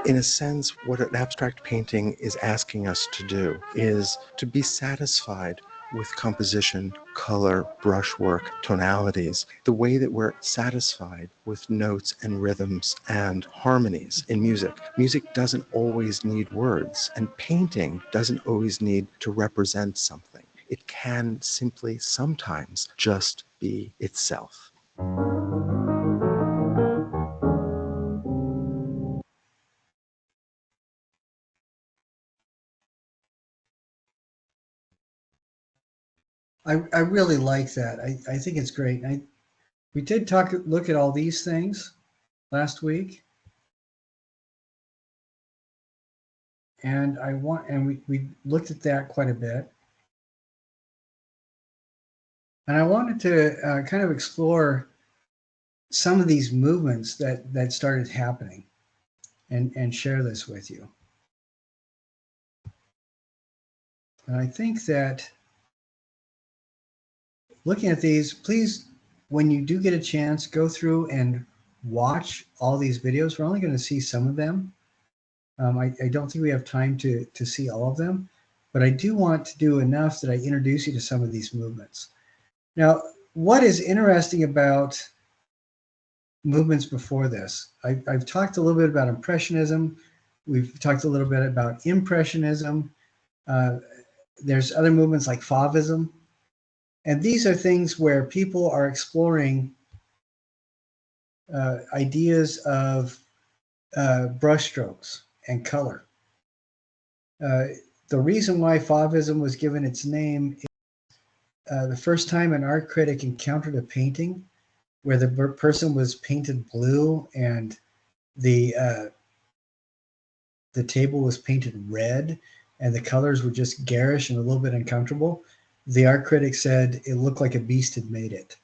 In a sense, what an abstract painting is asking us to do is to be satisfied with composition, color, brushwork, tonalities, the way that we're satisfied with notes and rhythms and harmonies in music. Music doesn't always need words, and painting doesn't always need to represent something. It can simply sometimes just be itself. I really like that. I think it's great. We did look at all these things last week. And we looked at that quite a bit. And I wanted to kind of explore some of these movements that started happening and share this with you. And I think that looking at these, please, when you do get a chance, go through and watch all these videos. We're only going to see some of them. I don't think we have time to see all of them, but I do want to do enough that I introduce you to some of these movements. Now, what is interesting about movements before this? I've talked a little bit about Impressionism. We've talked a little bit about Impressionism. There's other movements like Fauvism. And these are things where people are exploring ideas of brushstrokes and color. The reason why Fauvism was given its name is the first time an art critic encountered a painting where the person was painted blue and the table was painted red and the colors were just garish and a little bit uncomfortable, the art critic said it looked like a beast had made it.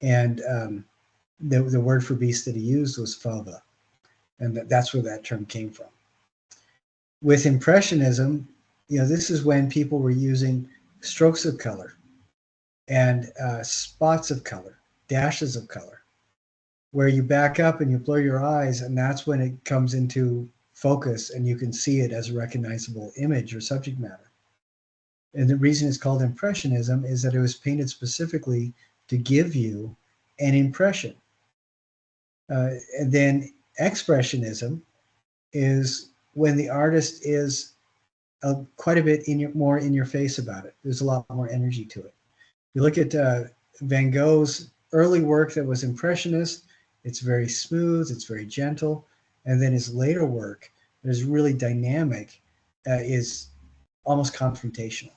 And the word for beast that he used was fauve. And that's where that term came from. With Impressionism, this is when people were using strokes of color and spots of color, dashes of color, where you back up and you blur your eyes, and that's when it comes into focus and you can see it as a recognizable image or subject matter. And the reason it's called Impressionism is that it was painted specifically to give you an impression. And then Expressionism is when the artist is quite a bit more in your face about it. There's a lot more energy to it. You look at Van Gogh's early work that was Impressionist, it's very smooth, it's very gentle. And then his later work that is really dynamic is almost confrontational.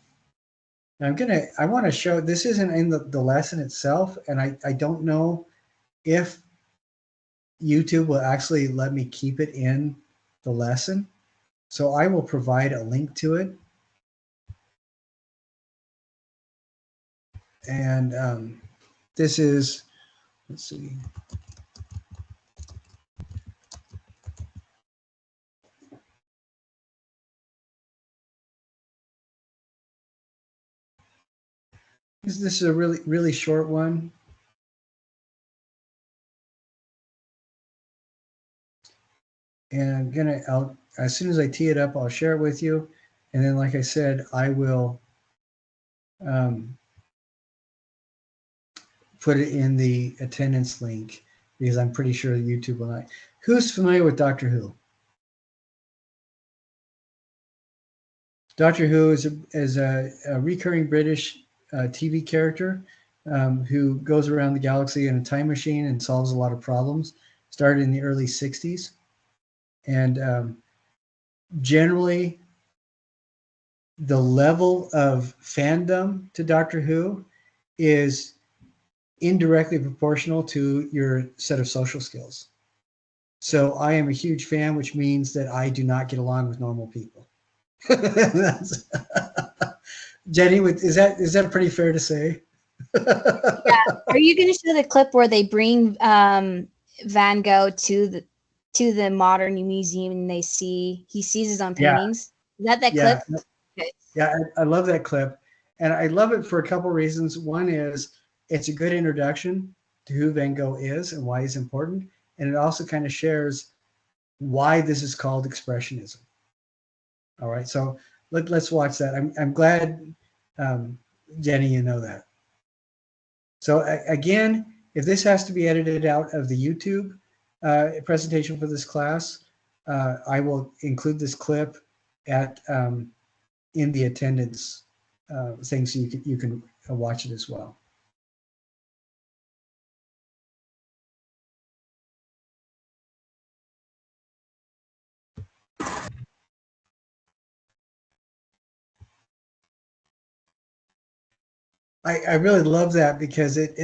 Now I want to show, this isn't in the lesson itself, and I don't know if YouTube will actually let me keep it in the lesson. So I will provide a link to it. And this is, let's see. This is a really short one. And as soon as I tee it up, I'll share it with you. And then, like I said, I will put it in the attendance link because I'm pretty sure YouTube will not. Who's familiar with Doctor Who? Doctor Who is a recurring British TV character who goes around the galaxy in a time machine and solves a lot of problems. Started in the early 60s. And generally, the level of fandom to Doctor Who is indirectly proportional to your set of social skills. So I am a huge fan, which means that I do not get along with normal people. Jenny, is that pretty fair to say? Yeah. Are you going to show the clip where they bring Van Gogh to the modern museum and he sees his own paintings? Yeah. Is that yeah. clip? Okay. Yeah, I love that clip. And I love it for a couple reasons. One is it's a good introduction to who Van Gogh is and why he's important. And it also kind of shares why this is called Expressionism. All right, so let's watch that. I'm glad, Jenny, you know that. So again, if this has to be edited out of the YouTube presentation for this class, I will include this clip at in the attendance thing, so you can watch it as well. I really love that because it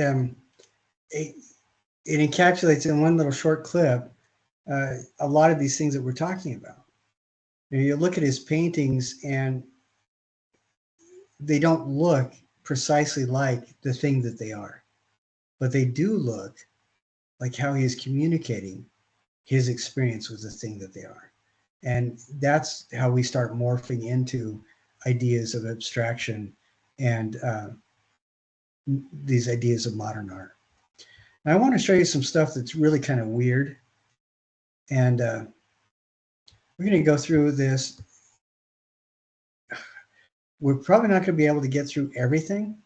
encapsulates in one little short clip a lot of these things that we're talking about. You look at his paintings and they don't look precisely like the thing that they are, but they do look like how he is communicating his experience with the thing that they are. And that's how we start morphing into ideas of abstraction and these ideas of modern art. I want to show you some stuff that's really kind of weird. And we're going to go through this. We're probably not going to be able to get through everything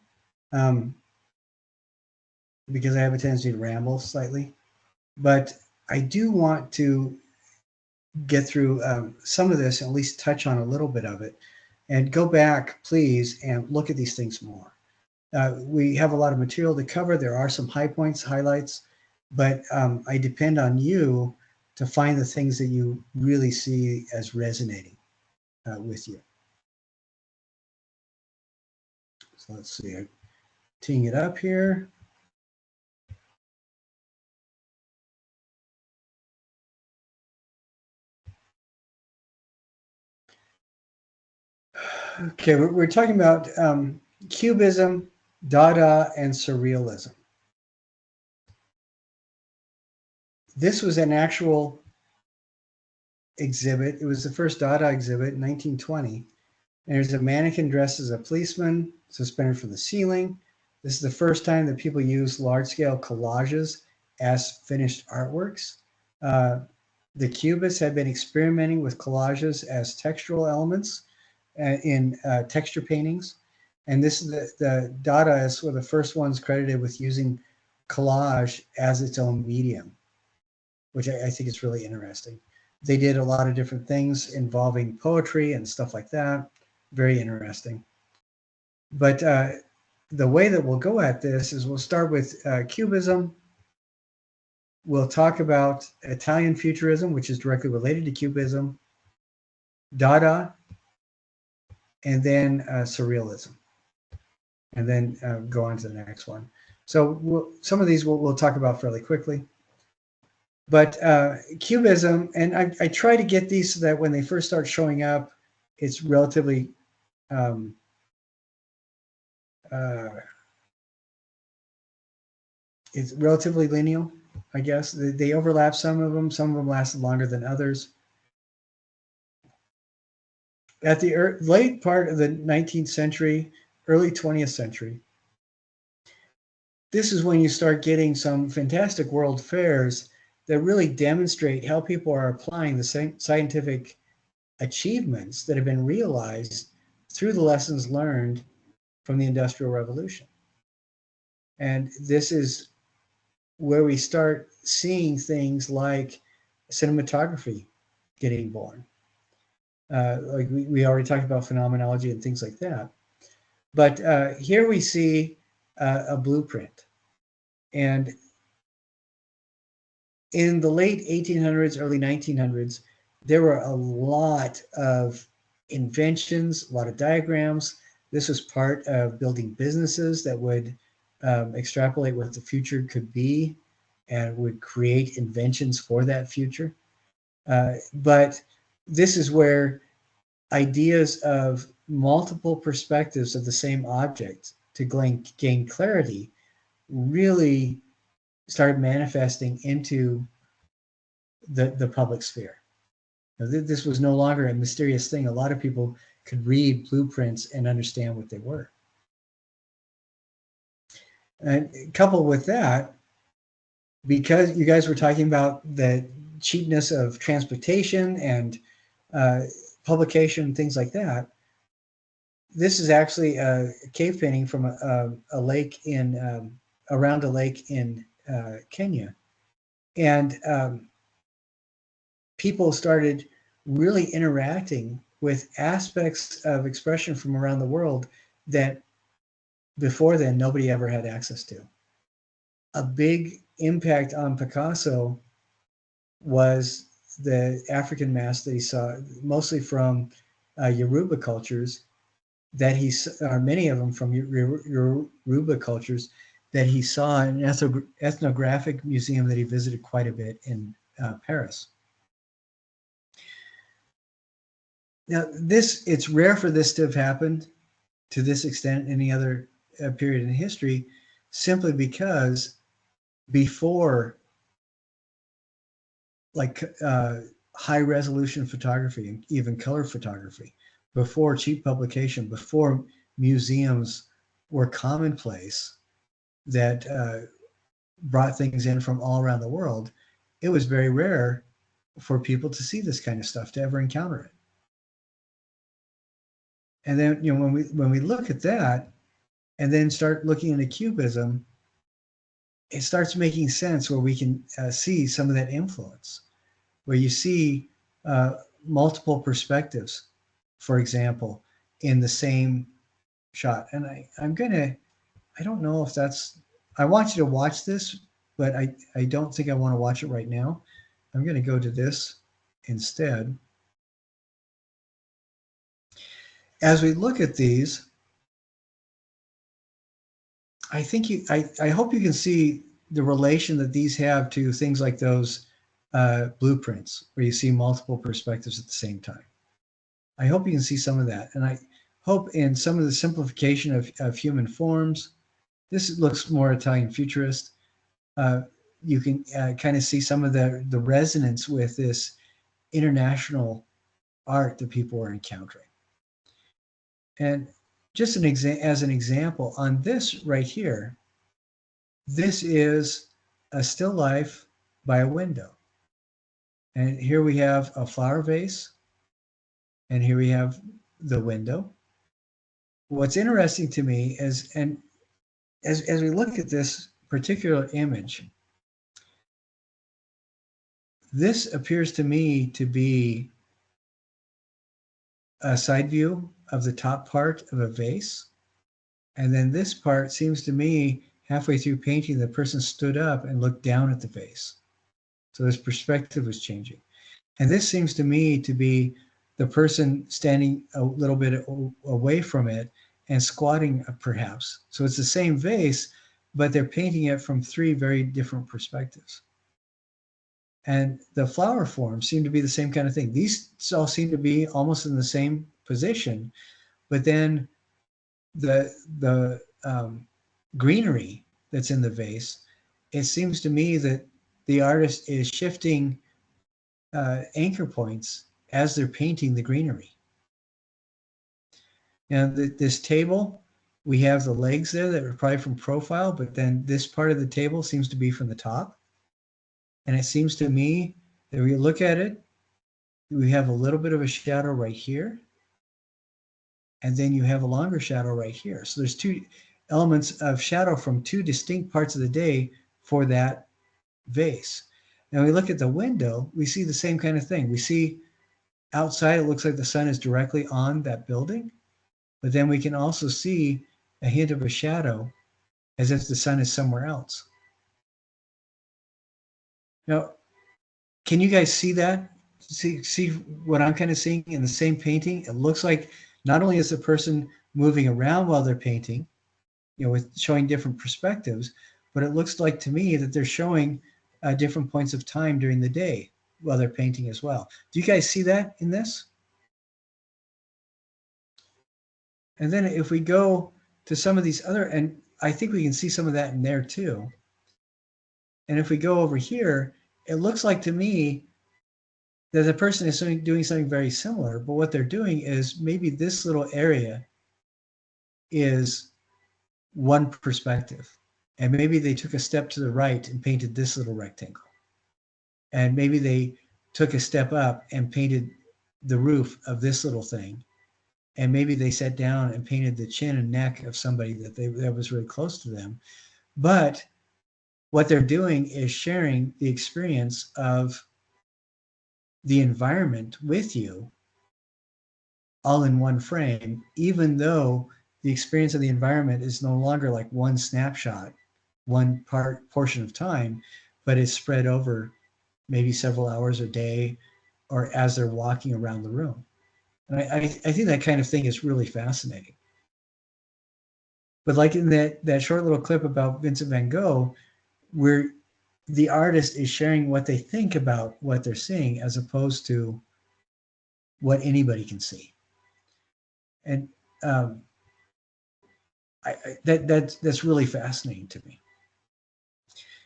because I have a tendency to ramble slightly. But I do want to get through some of this, at least touch on a little bit of it. And go back, please, and look at these things more. We have a lot of material to cover. There are some high points, highlights, but I depend on you to find the things that you really see as resonating with you. So let's see, I'm teeing it up here. Okay, we're talking about Cubism, Dada, and Surrealism. This was an actual exhibit. It was the first Dada exhibit in 1920. And there's a mannequin dressed as a policeman, suspended from the ceiling. This is the first time that people use large-scale collages as finished artworks. The Cubists had been experimenting with collages as textural elements in texture paintings. And this is the Dadaists were the first ones credited with using collage as its own medium, which I think is really interesting. They did a lot of different things involving poetry and stuff like that. Very interesting. But the way that we'll go at this is we'll start with Cubism. We'll talk about Italian Futurism, which is directly related to Cubism, Dada, and then Surrealism. And then go on to the next one. So some of these we'll talk about fairly quickly. But Cubism, and I try to get these so that when they first start showing up, it's relatively lineal, I guess. They overlap some of them lasted longer than others. At the late part of the 19th century, early 20th century, this is when you start getting some fantastic world fairs that really demonstrate how people are applying the same scientific achievements that have been realized through the lessons learned from the Industrial Revolution. And this is where we start seeing things like cinematography getting born. Like we already talked about phenomenology and things like that. But here we see a blueprint. And in the late 1800s, early 1900s, there were a lot of inventions, a lot of diagrams. This was part of building businesses that would extrapolate what the future could be and would create inventions for that future. But this is where ideas of multiple perspectives of the same object to gain clarity really started manifesting into the public sphere. Now, this was no longer a mysterious thing. A lot of people could read blueprints and understand what they were. And coupled with that, because you guys were talking about the cheapness of transportation and publication and things like that, this is actually a cave painting from a lake in around a lake in Kenya, and people started really interacting with aspects of expression from around the world that before then nobody ever had access to. A big impact on Picasso was the African mask that he saw, mostly from Yoruba cultures, that he, or many of them from Yoruba cultures, that he saw in an ethnographic museum that he visited quite a bit in Paris. Now, it's rare for this to have happened to this extent in any other period in history, simply because before like high resolution photography and even color photography, before cheap publication, before museums were commonplace, that brought things in from all around the world, it was very rare for people to see this kind of stuff, to ever encounter it. And then, you know, when we look at that and then start looking into Cubism, it starts making sense where we can see some of that influence, where you see multiple perspectives, for example, in the same shot. And I don't know if that's, I want you to watch this, but I don't think I want to watch it right now. I'm going to go to this instead. As we look at these, I think I hope you can see the relation that these have to things like those blueprints where you see multiple perspectives at the same time. I hope you can see some of that. And I hope in some of the simplification of human forms, this looks more Italian futurist. You can kind of see some of the resonance with this international art that people are encountering. And just as an example, on this right here, this is a still life by a window. And here we have a flower vase, and here we have the window. What's interesting to me is, and as we look at this particular image, this appears to me to be a side view of the top part of a vase. And then this part seems to me, halfway through painting, the person stood up and looked down at the vase. So this perspective was changing. And this seems to me to be the person standing a little bit away from it and squatting perhaps. So it's the same vase, but they're painting it from three very different perspectives. And the flower forms seem to be the same kind of thing. These all seem to be almost in the same position, but then the greenery that's in the vase, it seems to me that the artist is shifting anchor points as they're painting the greenery. Now, this table, we have the legs there that are probably from profile, but then this part of the table seems to be from the top. And it seems to me that when you look at it, we have a little bit of a shadow right here. And then you have a longer shadow right here. So there's two elements of shadow from two distinct parts of the day for that vase. Now we look at the window, we see the same kind of thing. We see outside, it looks like the sun is directly on that building, but then we can also see a hint of a shadow as if the sun is somewhere else. Now, can you guys see that? See what I'm kind of seeing in the same painting? It looks like not only is the person moving around while they're painting, you know, with showing different perspectives, but it looks like to me that they're showing different points of time during the day while they're painting as well. Do you guys see that in this? And then if we go to some of these other, and I think we can see some of that in there too. And if we go over here, it looks like to me that the person is doing something very similar, but what they're doing is maybe this little area is one perspective. And maybe they took a step to the right and painted this little rectangle. And maybe they took a step up and painted the roof of this little thing. And maybe they sat down and painted the chin and neck of somebody that was really close to them. But what they're doing is sharing the experience of the environment with you all in one frame, even though the experience of the environment is no longer like one snapshot, one portion of time, but it's spread over maybe several hours a day or as they're walking around the room. And I think that kind of thing is really fascinating. But like in that short little clip about Vincent van Gogh, where the artist is sharing what they think about what they're seeing as opposed to what anybody can see. And that's really fascinating to me.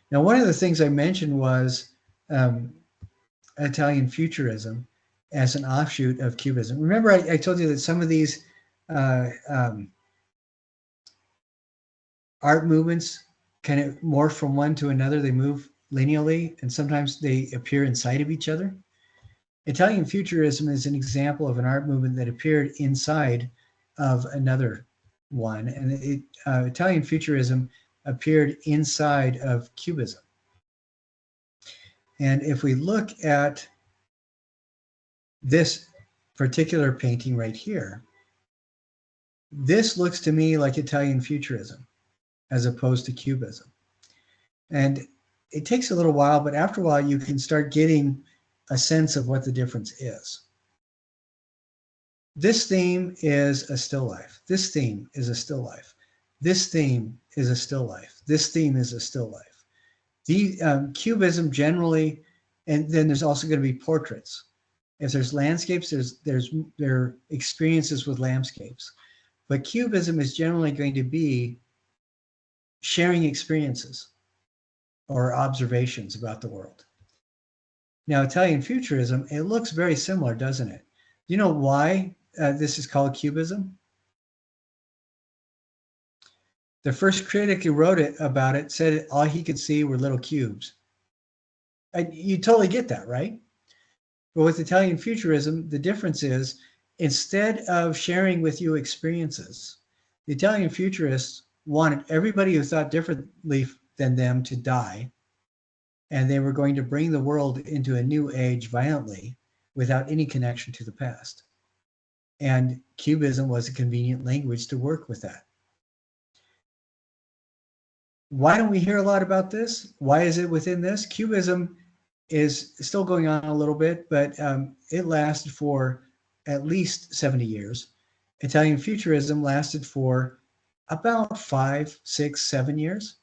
Now, one of the things I mentioned was Italian Futurism as an offshoot of Cubism. Remember, I told you that some of these art movements kind of morph from one to another. They move linearly, and sometimes they appear inside of each other. Italian Futurism is an example of an art movement that appeared inside of another one. And Italian Futurism appeared inside of Cubism. And if we look at this particular painting right here, this looks to me like Italian Futurism as opposed to Cubism. And it takes a little while, but after a while you can start getting a sense of what the difference is. This theme is a still life. This theme is a still life. This theme is a still life. This theme is a still life. The Cubism generally, and then there's also going to be portraits. If there's landscapes, there are experiences with landscapes. But Cubism is generally going to be sharing experiences or observations about the world. Now, Italian Futurism, it looks very similar, doesn't it? You know why this is called Cubism? The first critic who wrote about it said all he could see were little cubes. You totally get that, right? But with Italian Futurism, the difference is instead of sharing with you experiences, the Italian Futurists wanted everybody who thought differently than them to die, and they were going to bring the world into a new age violently without any connection to the past. And Cubism was a convenient language to work with that. Why don't we hear a lot about this? Why is it within this? Cubism is still going on a little bit, but it lasted for at least 70 years. Italian Futurism lasted for about 5, 6, 7 years,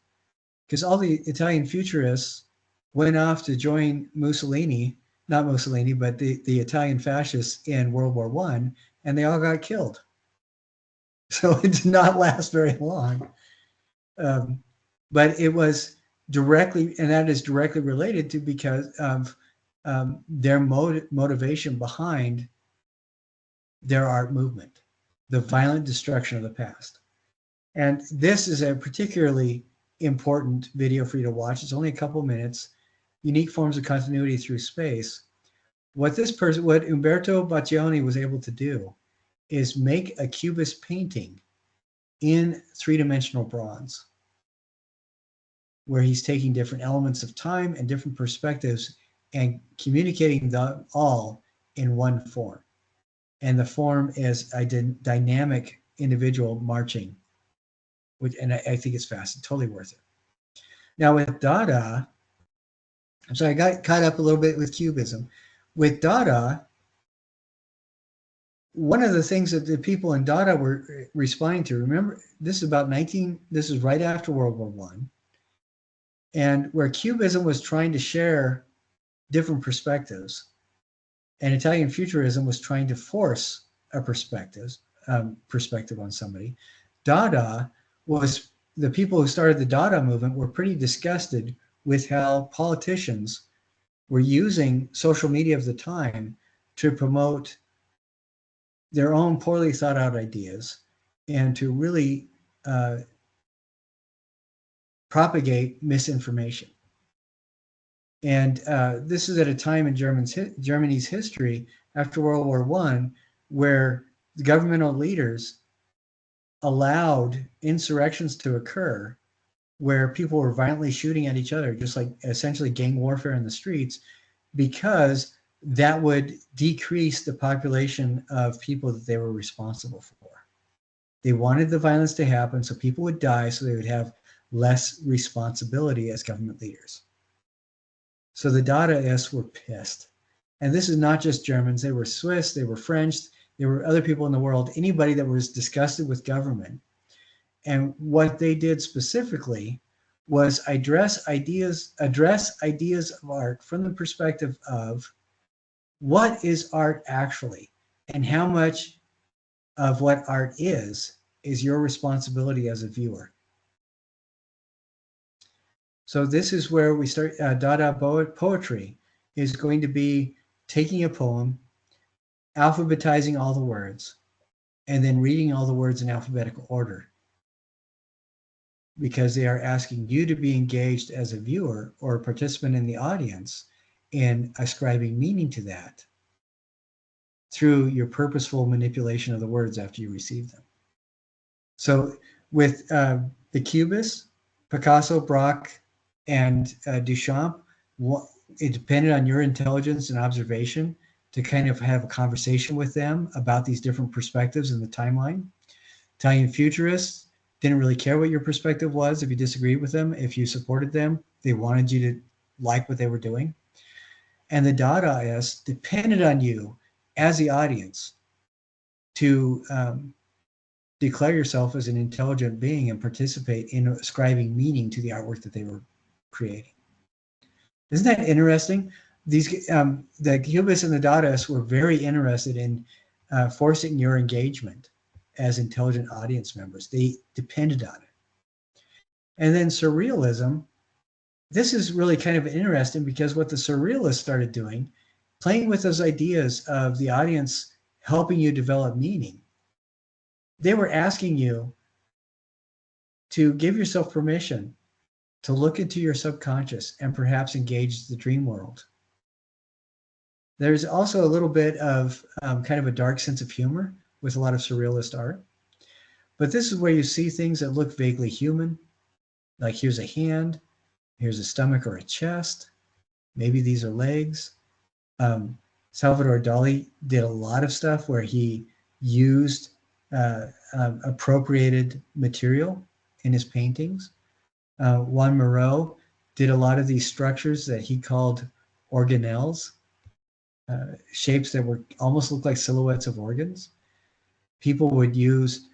because all the Italian Futurists went off to join Mussolini, not Mussolini, but the Italian fascists in World War I, and they all got killed. So it did not last very long. But it was directly, and that is directly related to because of their motivation behind their art movement, the violent destruction of the past. And this is a particularly important video for you to watch. It's only a couple minutes. Unique forms of continuity through space. What Umberto Boccioni was able to do is make a Cubist painting in three-dimensional bronze, where he's taking different elements of time and different perspectives and communicating them all in one form. And the form is a dynamic individual marching, and I think it's fast, totally worth it. Now with Dada, I'm sorry, I got caught up a little bit with Cubism. With Dada, one of the things that the people in Dada were responding to, remember, this is right after World War I, and where Cubism was trying to share different perspectives, and Italian Futurism was trying to force a perspective on somebody. Dada was, the people who started the Dada movement were pretty disgusted with how politicians were using social media of the time to promote their own poorly thought out ideas and to really propagate misinformation. And this is at a time in Germany's history after World War I, where the governmental leaders allowed insurrections to occur, where people were violently shooting at each other, just like essentially gang warfare in the streets, because that would decrease the population of people that they were responsible for. They wanted the violence to happen so people would die, so they would have less responsibility as government leaders. So the Dadaists were pissed. And this is not just Germans. They were Swiss, they were French, there were other people in the world, anybody that was disgusted with government. And what they did specifically was address ideas of art from the perspective of what is art actually, and how much of what art is your responsibility as a viewer. So this is where we start. Dada poetry is going to be taking a poem, alphabetizing all the words, and then reading all the words in alphabetical order. because they are asking you to be engaged as a viewer or a participant in the audience in ascribing meaning to that through your purposeful manipulation of the words after you receive them. So with the Cubists, Picasso, Braque, and Duchamp, it depended on your intelligence and observation to kind of have a conversation with them about these different perspectives in the timeline. Italian Futurists didn't really care what your perspective was if you disagreed with them. If you supported them, they wanted you to like what they were doing. And the Dadaists depended on you as the audience to declare yourself as an intelligent being and participate in ascribing meaning to the artwork that they were creating. Isn't that interesting? These the Cubists and the Dadaists were very interested in forcing your engagement as intelligent audience members. They depended on it. And then Surrealism, this is really kind of interesting because what the Surrealists started doing, playing with those ideas of the audience helping you develop meaning, they were asking you to give yourself permission to look into your subconscious and perhaps engage the dream world. There's also a little bit of kind of a dark sense of humor with a lot of surrealist art. But this is where you see things that look vaguely human, like here's a hand, here's a stomach or a chest, maybe these are legs. Salvador Dali did a lot of stuff where he used appropriated material in his paintings. Juan Miró did a lot of these structures that he called organelles, shapes that were almost looked like silhouettes of organs. People would use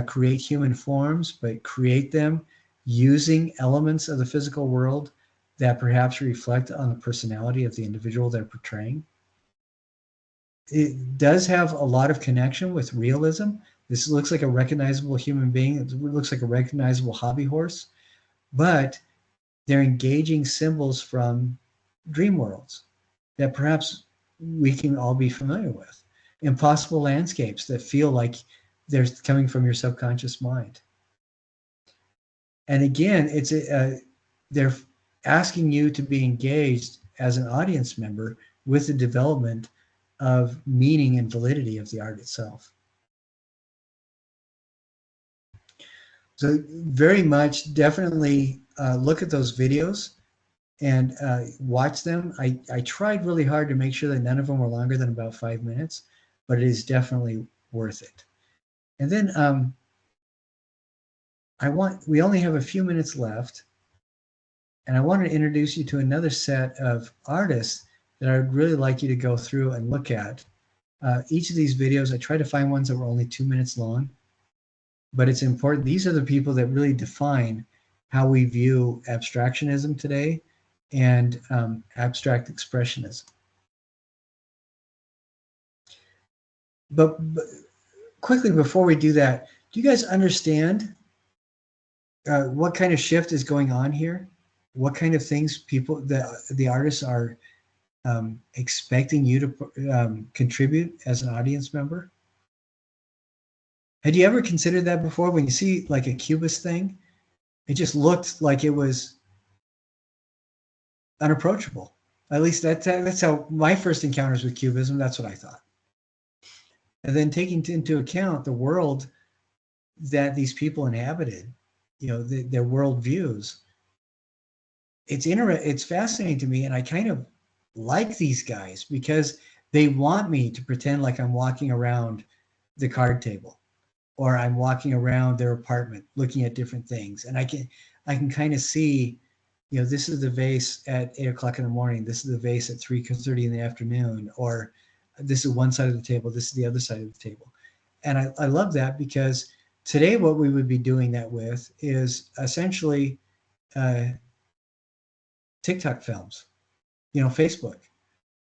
create human forms, but create them using elements of the physical world that perhaps reflect on the personality of the individual they're portraying. It does have a lot of connection with realism. This looks like a recognizable human being. It looks like a recognizable hobby horse, but they're engaging symbols from dream worlds that perhaps we can all be familiar with. Impossible landscapes that feel like they're coming from your subconscious mind. And again, it's they're asking you to be engaged as an audience member with the development of meaning and validity of the art itself. So very much definitely look at those videos and watch them. I tried really hard to make sure that none of them were longer than about 5 minutes, but it is definitely worth it. And then we only have a few minutes left, and I want to introduce you to another set of artists that I would really like you to go through and look at. Each of these videos, I try to find ones that were only 2 minutes long, but it's important. These are the people that really define how we view abstractionism today and abstract expressionism. But quickly, before we do that, do you guys understand what kind of shift is going on here? What kind of things the artists are expecting you to contribute as an audience member? Had you ever considered that before? When you see like a Cubist thing, it just looked like it was unapproachable. At least that's how my first encounters with Cubism, that's what I thought. And then taking into account the world that these people inhabited, their world views, it's fascinating to me, and I kind of like these guys because they want me to pretend like I'm walking around the card table or I'm walking around their apartment looking at different things, and I can kind of see, this is the vase at 8 o'clock in the morning, this is the vase at 3:30 in the afternoon, or this is one side of the table, this is the other side of the table. And I love that because today what we would be doing that with is essentially TikTok films, Facebook,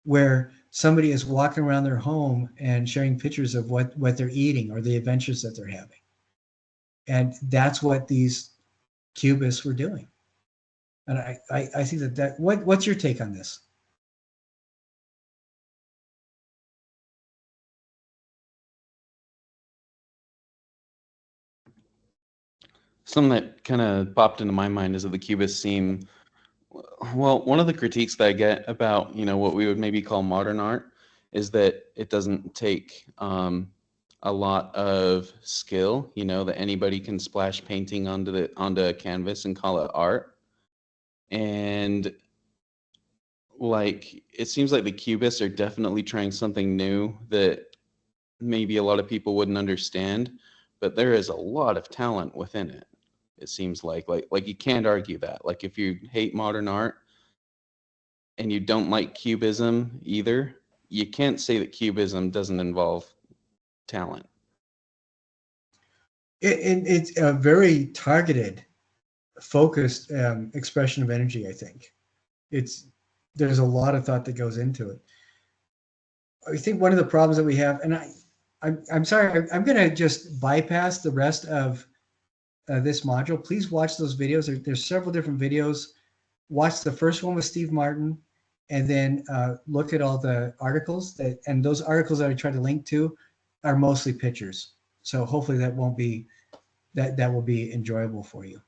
where somebody is walking around their home and sharing pictures of what they're eating or the adventures that they're having. And that's what these Cubists were doing. And I think what's your take on this? Something that kind of popped into my mind is that the Cubists seem, well, one of the critiques that I get about, what we would maybe call modern art is that it doesn't take a lot of skill, that anybody can splash painting onto a canvas and call it art. And like, it seems like the Cubists are definitely trying something new that maybe a lot of people wouldn't understand, but there is a lot of talent within it. It seems like you can't argue that. Like, if you hate modern art and you don't like Cubism either, you can't say that Cubism doesn't involve talent. It's a very targeted, focused expression of energy. I think there's a lot of thought that goes into it. I think one of the problems that we have, and I'm sorry, I'm going to just bypass the rest of this module. Please watch those videos. There's several different videos. Watch the first one with Steve Martin, and then look at all the articles and those articles that I try to link to are mostly pictures. So hopefully that will be enjoyable for you.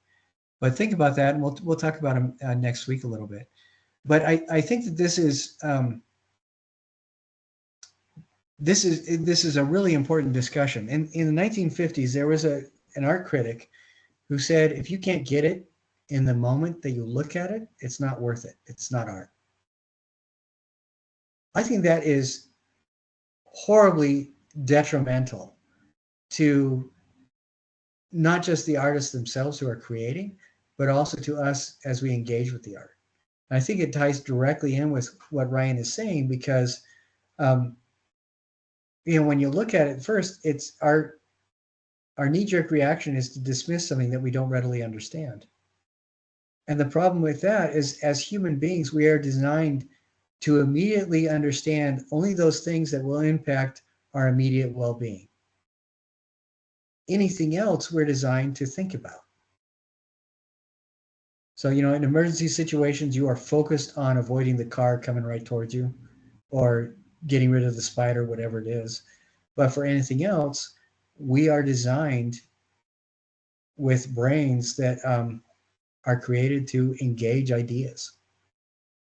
But think about that, and we'll talk about them next week a little bit. But I think that this is a really important discussion. In the 1950s, there was an art critic who said, if you can't get it in the moment that you look at it, it's not worth it. It's not art. I think that is horribly detrimental to not just the artists themselves who are creating, but also to us as we engage with the art. And I think it ties directly in with what Ryan is saying, because when you look at it first, it's our knee-jerk reaction is to dismiss something that we don't readily understand. And the problem with that is, as human beings, we are designed to immediately understand only those things that will impact our immediate well-being. Anything else we're designed to think about. So, in emergency situations, you are focused on avoiding the car coming right towards you or getting rid of the spider, whatever it is. But for anything else, we are designed with brains that are created to engage ideas.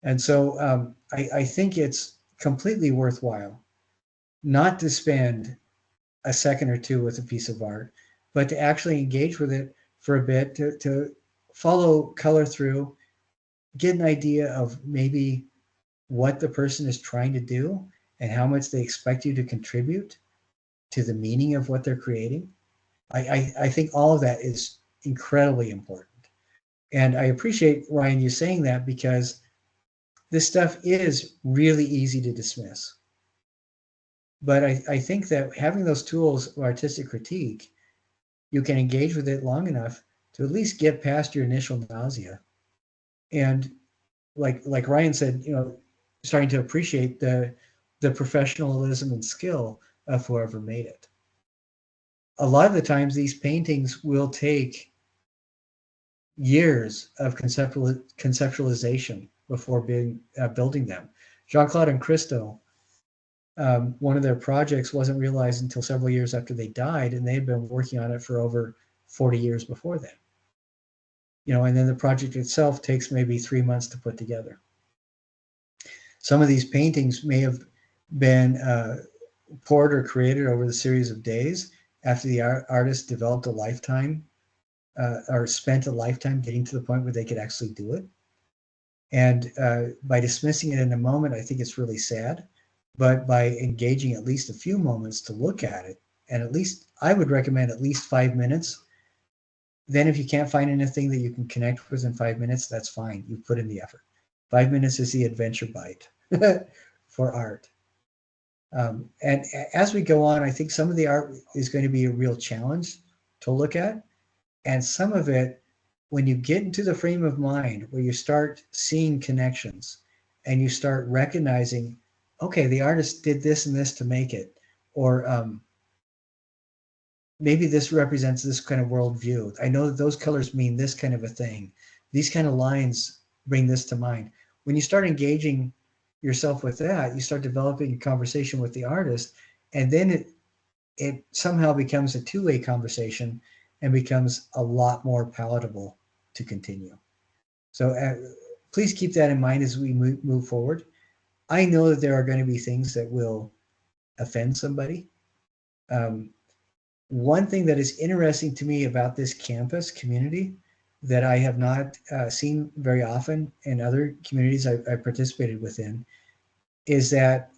And so I think it's completely worthwhile not to spend a second or two with a piece of art, but to actually engage with it for a bit, to follow color through, get an idea of maybe what the person is trying to do and how much they expect you to contribute to the meaning of what they're creating. I think all of that is incredibly important. And I appreciate, Ryan, you saying that, because this stuff is really easy to dismiss. But I think that having those tools of artistic critique, you can engage with it long enough to at least get past your initial nausea. And like Ryan said, starting to appreciate the professionalism and skill of whoever made it. A lot of the times these paintings will take years of conceptualization before building them. Jean-Claude and Christo, one of their projects wasn't realized until several years after they died, and they had been working on it for over 40 years before then. And then the project itself takes maybe 3 months to put together. Some of these paintings may have been poured or created over the series of days after the artist developed a lifetime or spent a lifetime getting to the point where they could actually do it. And by dismissing it in a moment, I think it's really sad. But by engaging at least a few moments to look at it, and at least I would recommend at least 5 minutes. Then if you can't find anything that you can connect with in 5 minutes, that's fine. You've put in the effort. 5 minutes is the adventure bite for art. And as we go on, I think some of the art is going to be a real challenge to look at. And some of it, when you get into the frame of mind where you start seeing connections and you start recognizing, okay, the artist did this and this to make it, or maybe this represents this kind of worldview. I know that those colors mean this kind of a thing. These kind of lines bring this to mind. When you start engaging yourself with that, you start developing a conversation with the artist, and then it somehow becomes a two-way conversation, and becomes a lot more palatable to continue. So please keep that in mind as we move forward. I know that there are going to be things that will offend somebody. One thing that is interesting to me about this campus community that I have not seen very often in other communities I participated within is that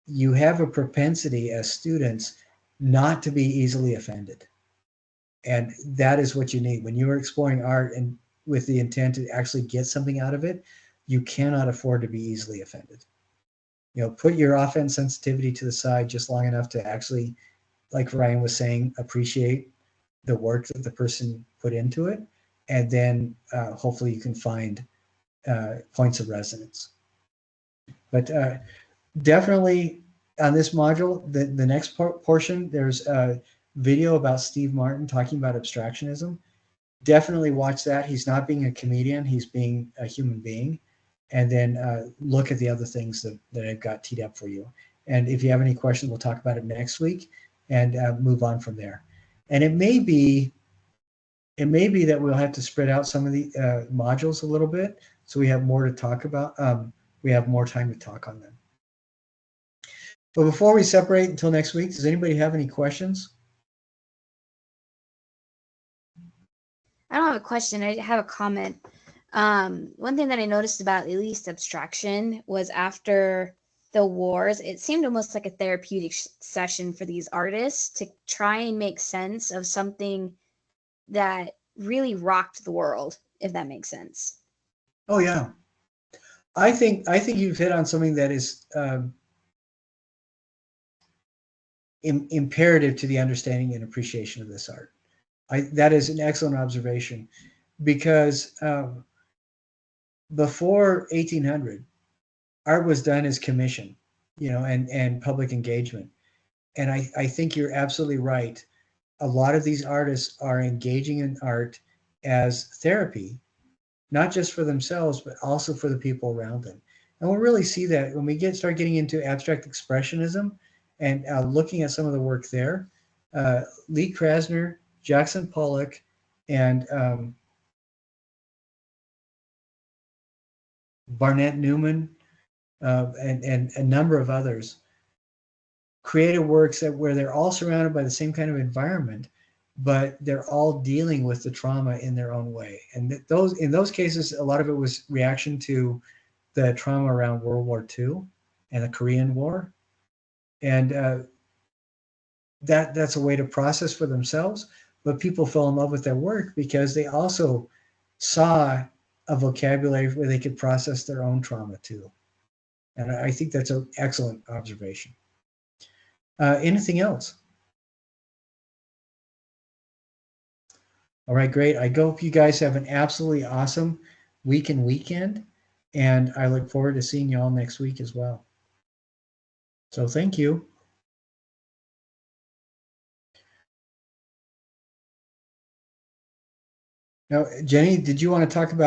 you have a propensity as students not to be easily offended. And that is what you need. When you are exploring art and with the intent to actually get something out of it, you cannot afford to be easily offended. Put your offense sensitivity to the side just long enough to actually, like Ryan was saying, appreciate the work that the person put into it. And then hopefully you can find points of resonance. But definitely on this module, the next portion, there's a video about Steve Martin talking about abstractionism. Definitely watch that. He's not being a comedian, he's being a human being. And then look at the other things that I've got teed up for you. And if you have any questions, we'll talk about it next week and move on from there. And it may be that we'll have to spread out some of the modules a little bit so we have more to talk about. We have more time to talk on them. But before we separate until next week, does anybody have any questions? I don't have a question. I have a comment. One thing that I noticed about at least abstraction was after the wars, it seemed almost like a therapeutic session for these artists to try and make sense of something that really rocked the world, if that makes sense. Oh yeah, I think you've hit on something that is imperative to the understanding and appreciation of this art. That is an excellent observation, because before 1800, art was done as commission, and public engagement. And I think you're absolutely right. A lot of these artists are engaging in art as therapy, not just for themselves, but also for the people around them. And we'll really see that when we start getting into abstract expressionism and looking at some of the work there. Lee Krasner, Jackson Pollock, and Barnett Newman, and a number of others created works where they're all surrounded by the same kind of environment, but they're all dealing with the trauma in their own way. And in those cases, a lot of it was reaction to the trauma around World War II and the Korean War. And that's a way to process for themselves, but people fell in love with their work because they also saw a vocabulary where they could process their own trauma too. And I think that's an excellent observation. Anything else? All right, great. I hope you guys have an absolutely awesome week and weekend, and I look forward to seeing you all next week as well. So thank you. Now, Jenny, did you want to talk about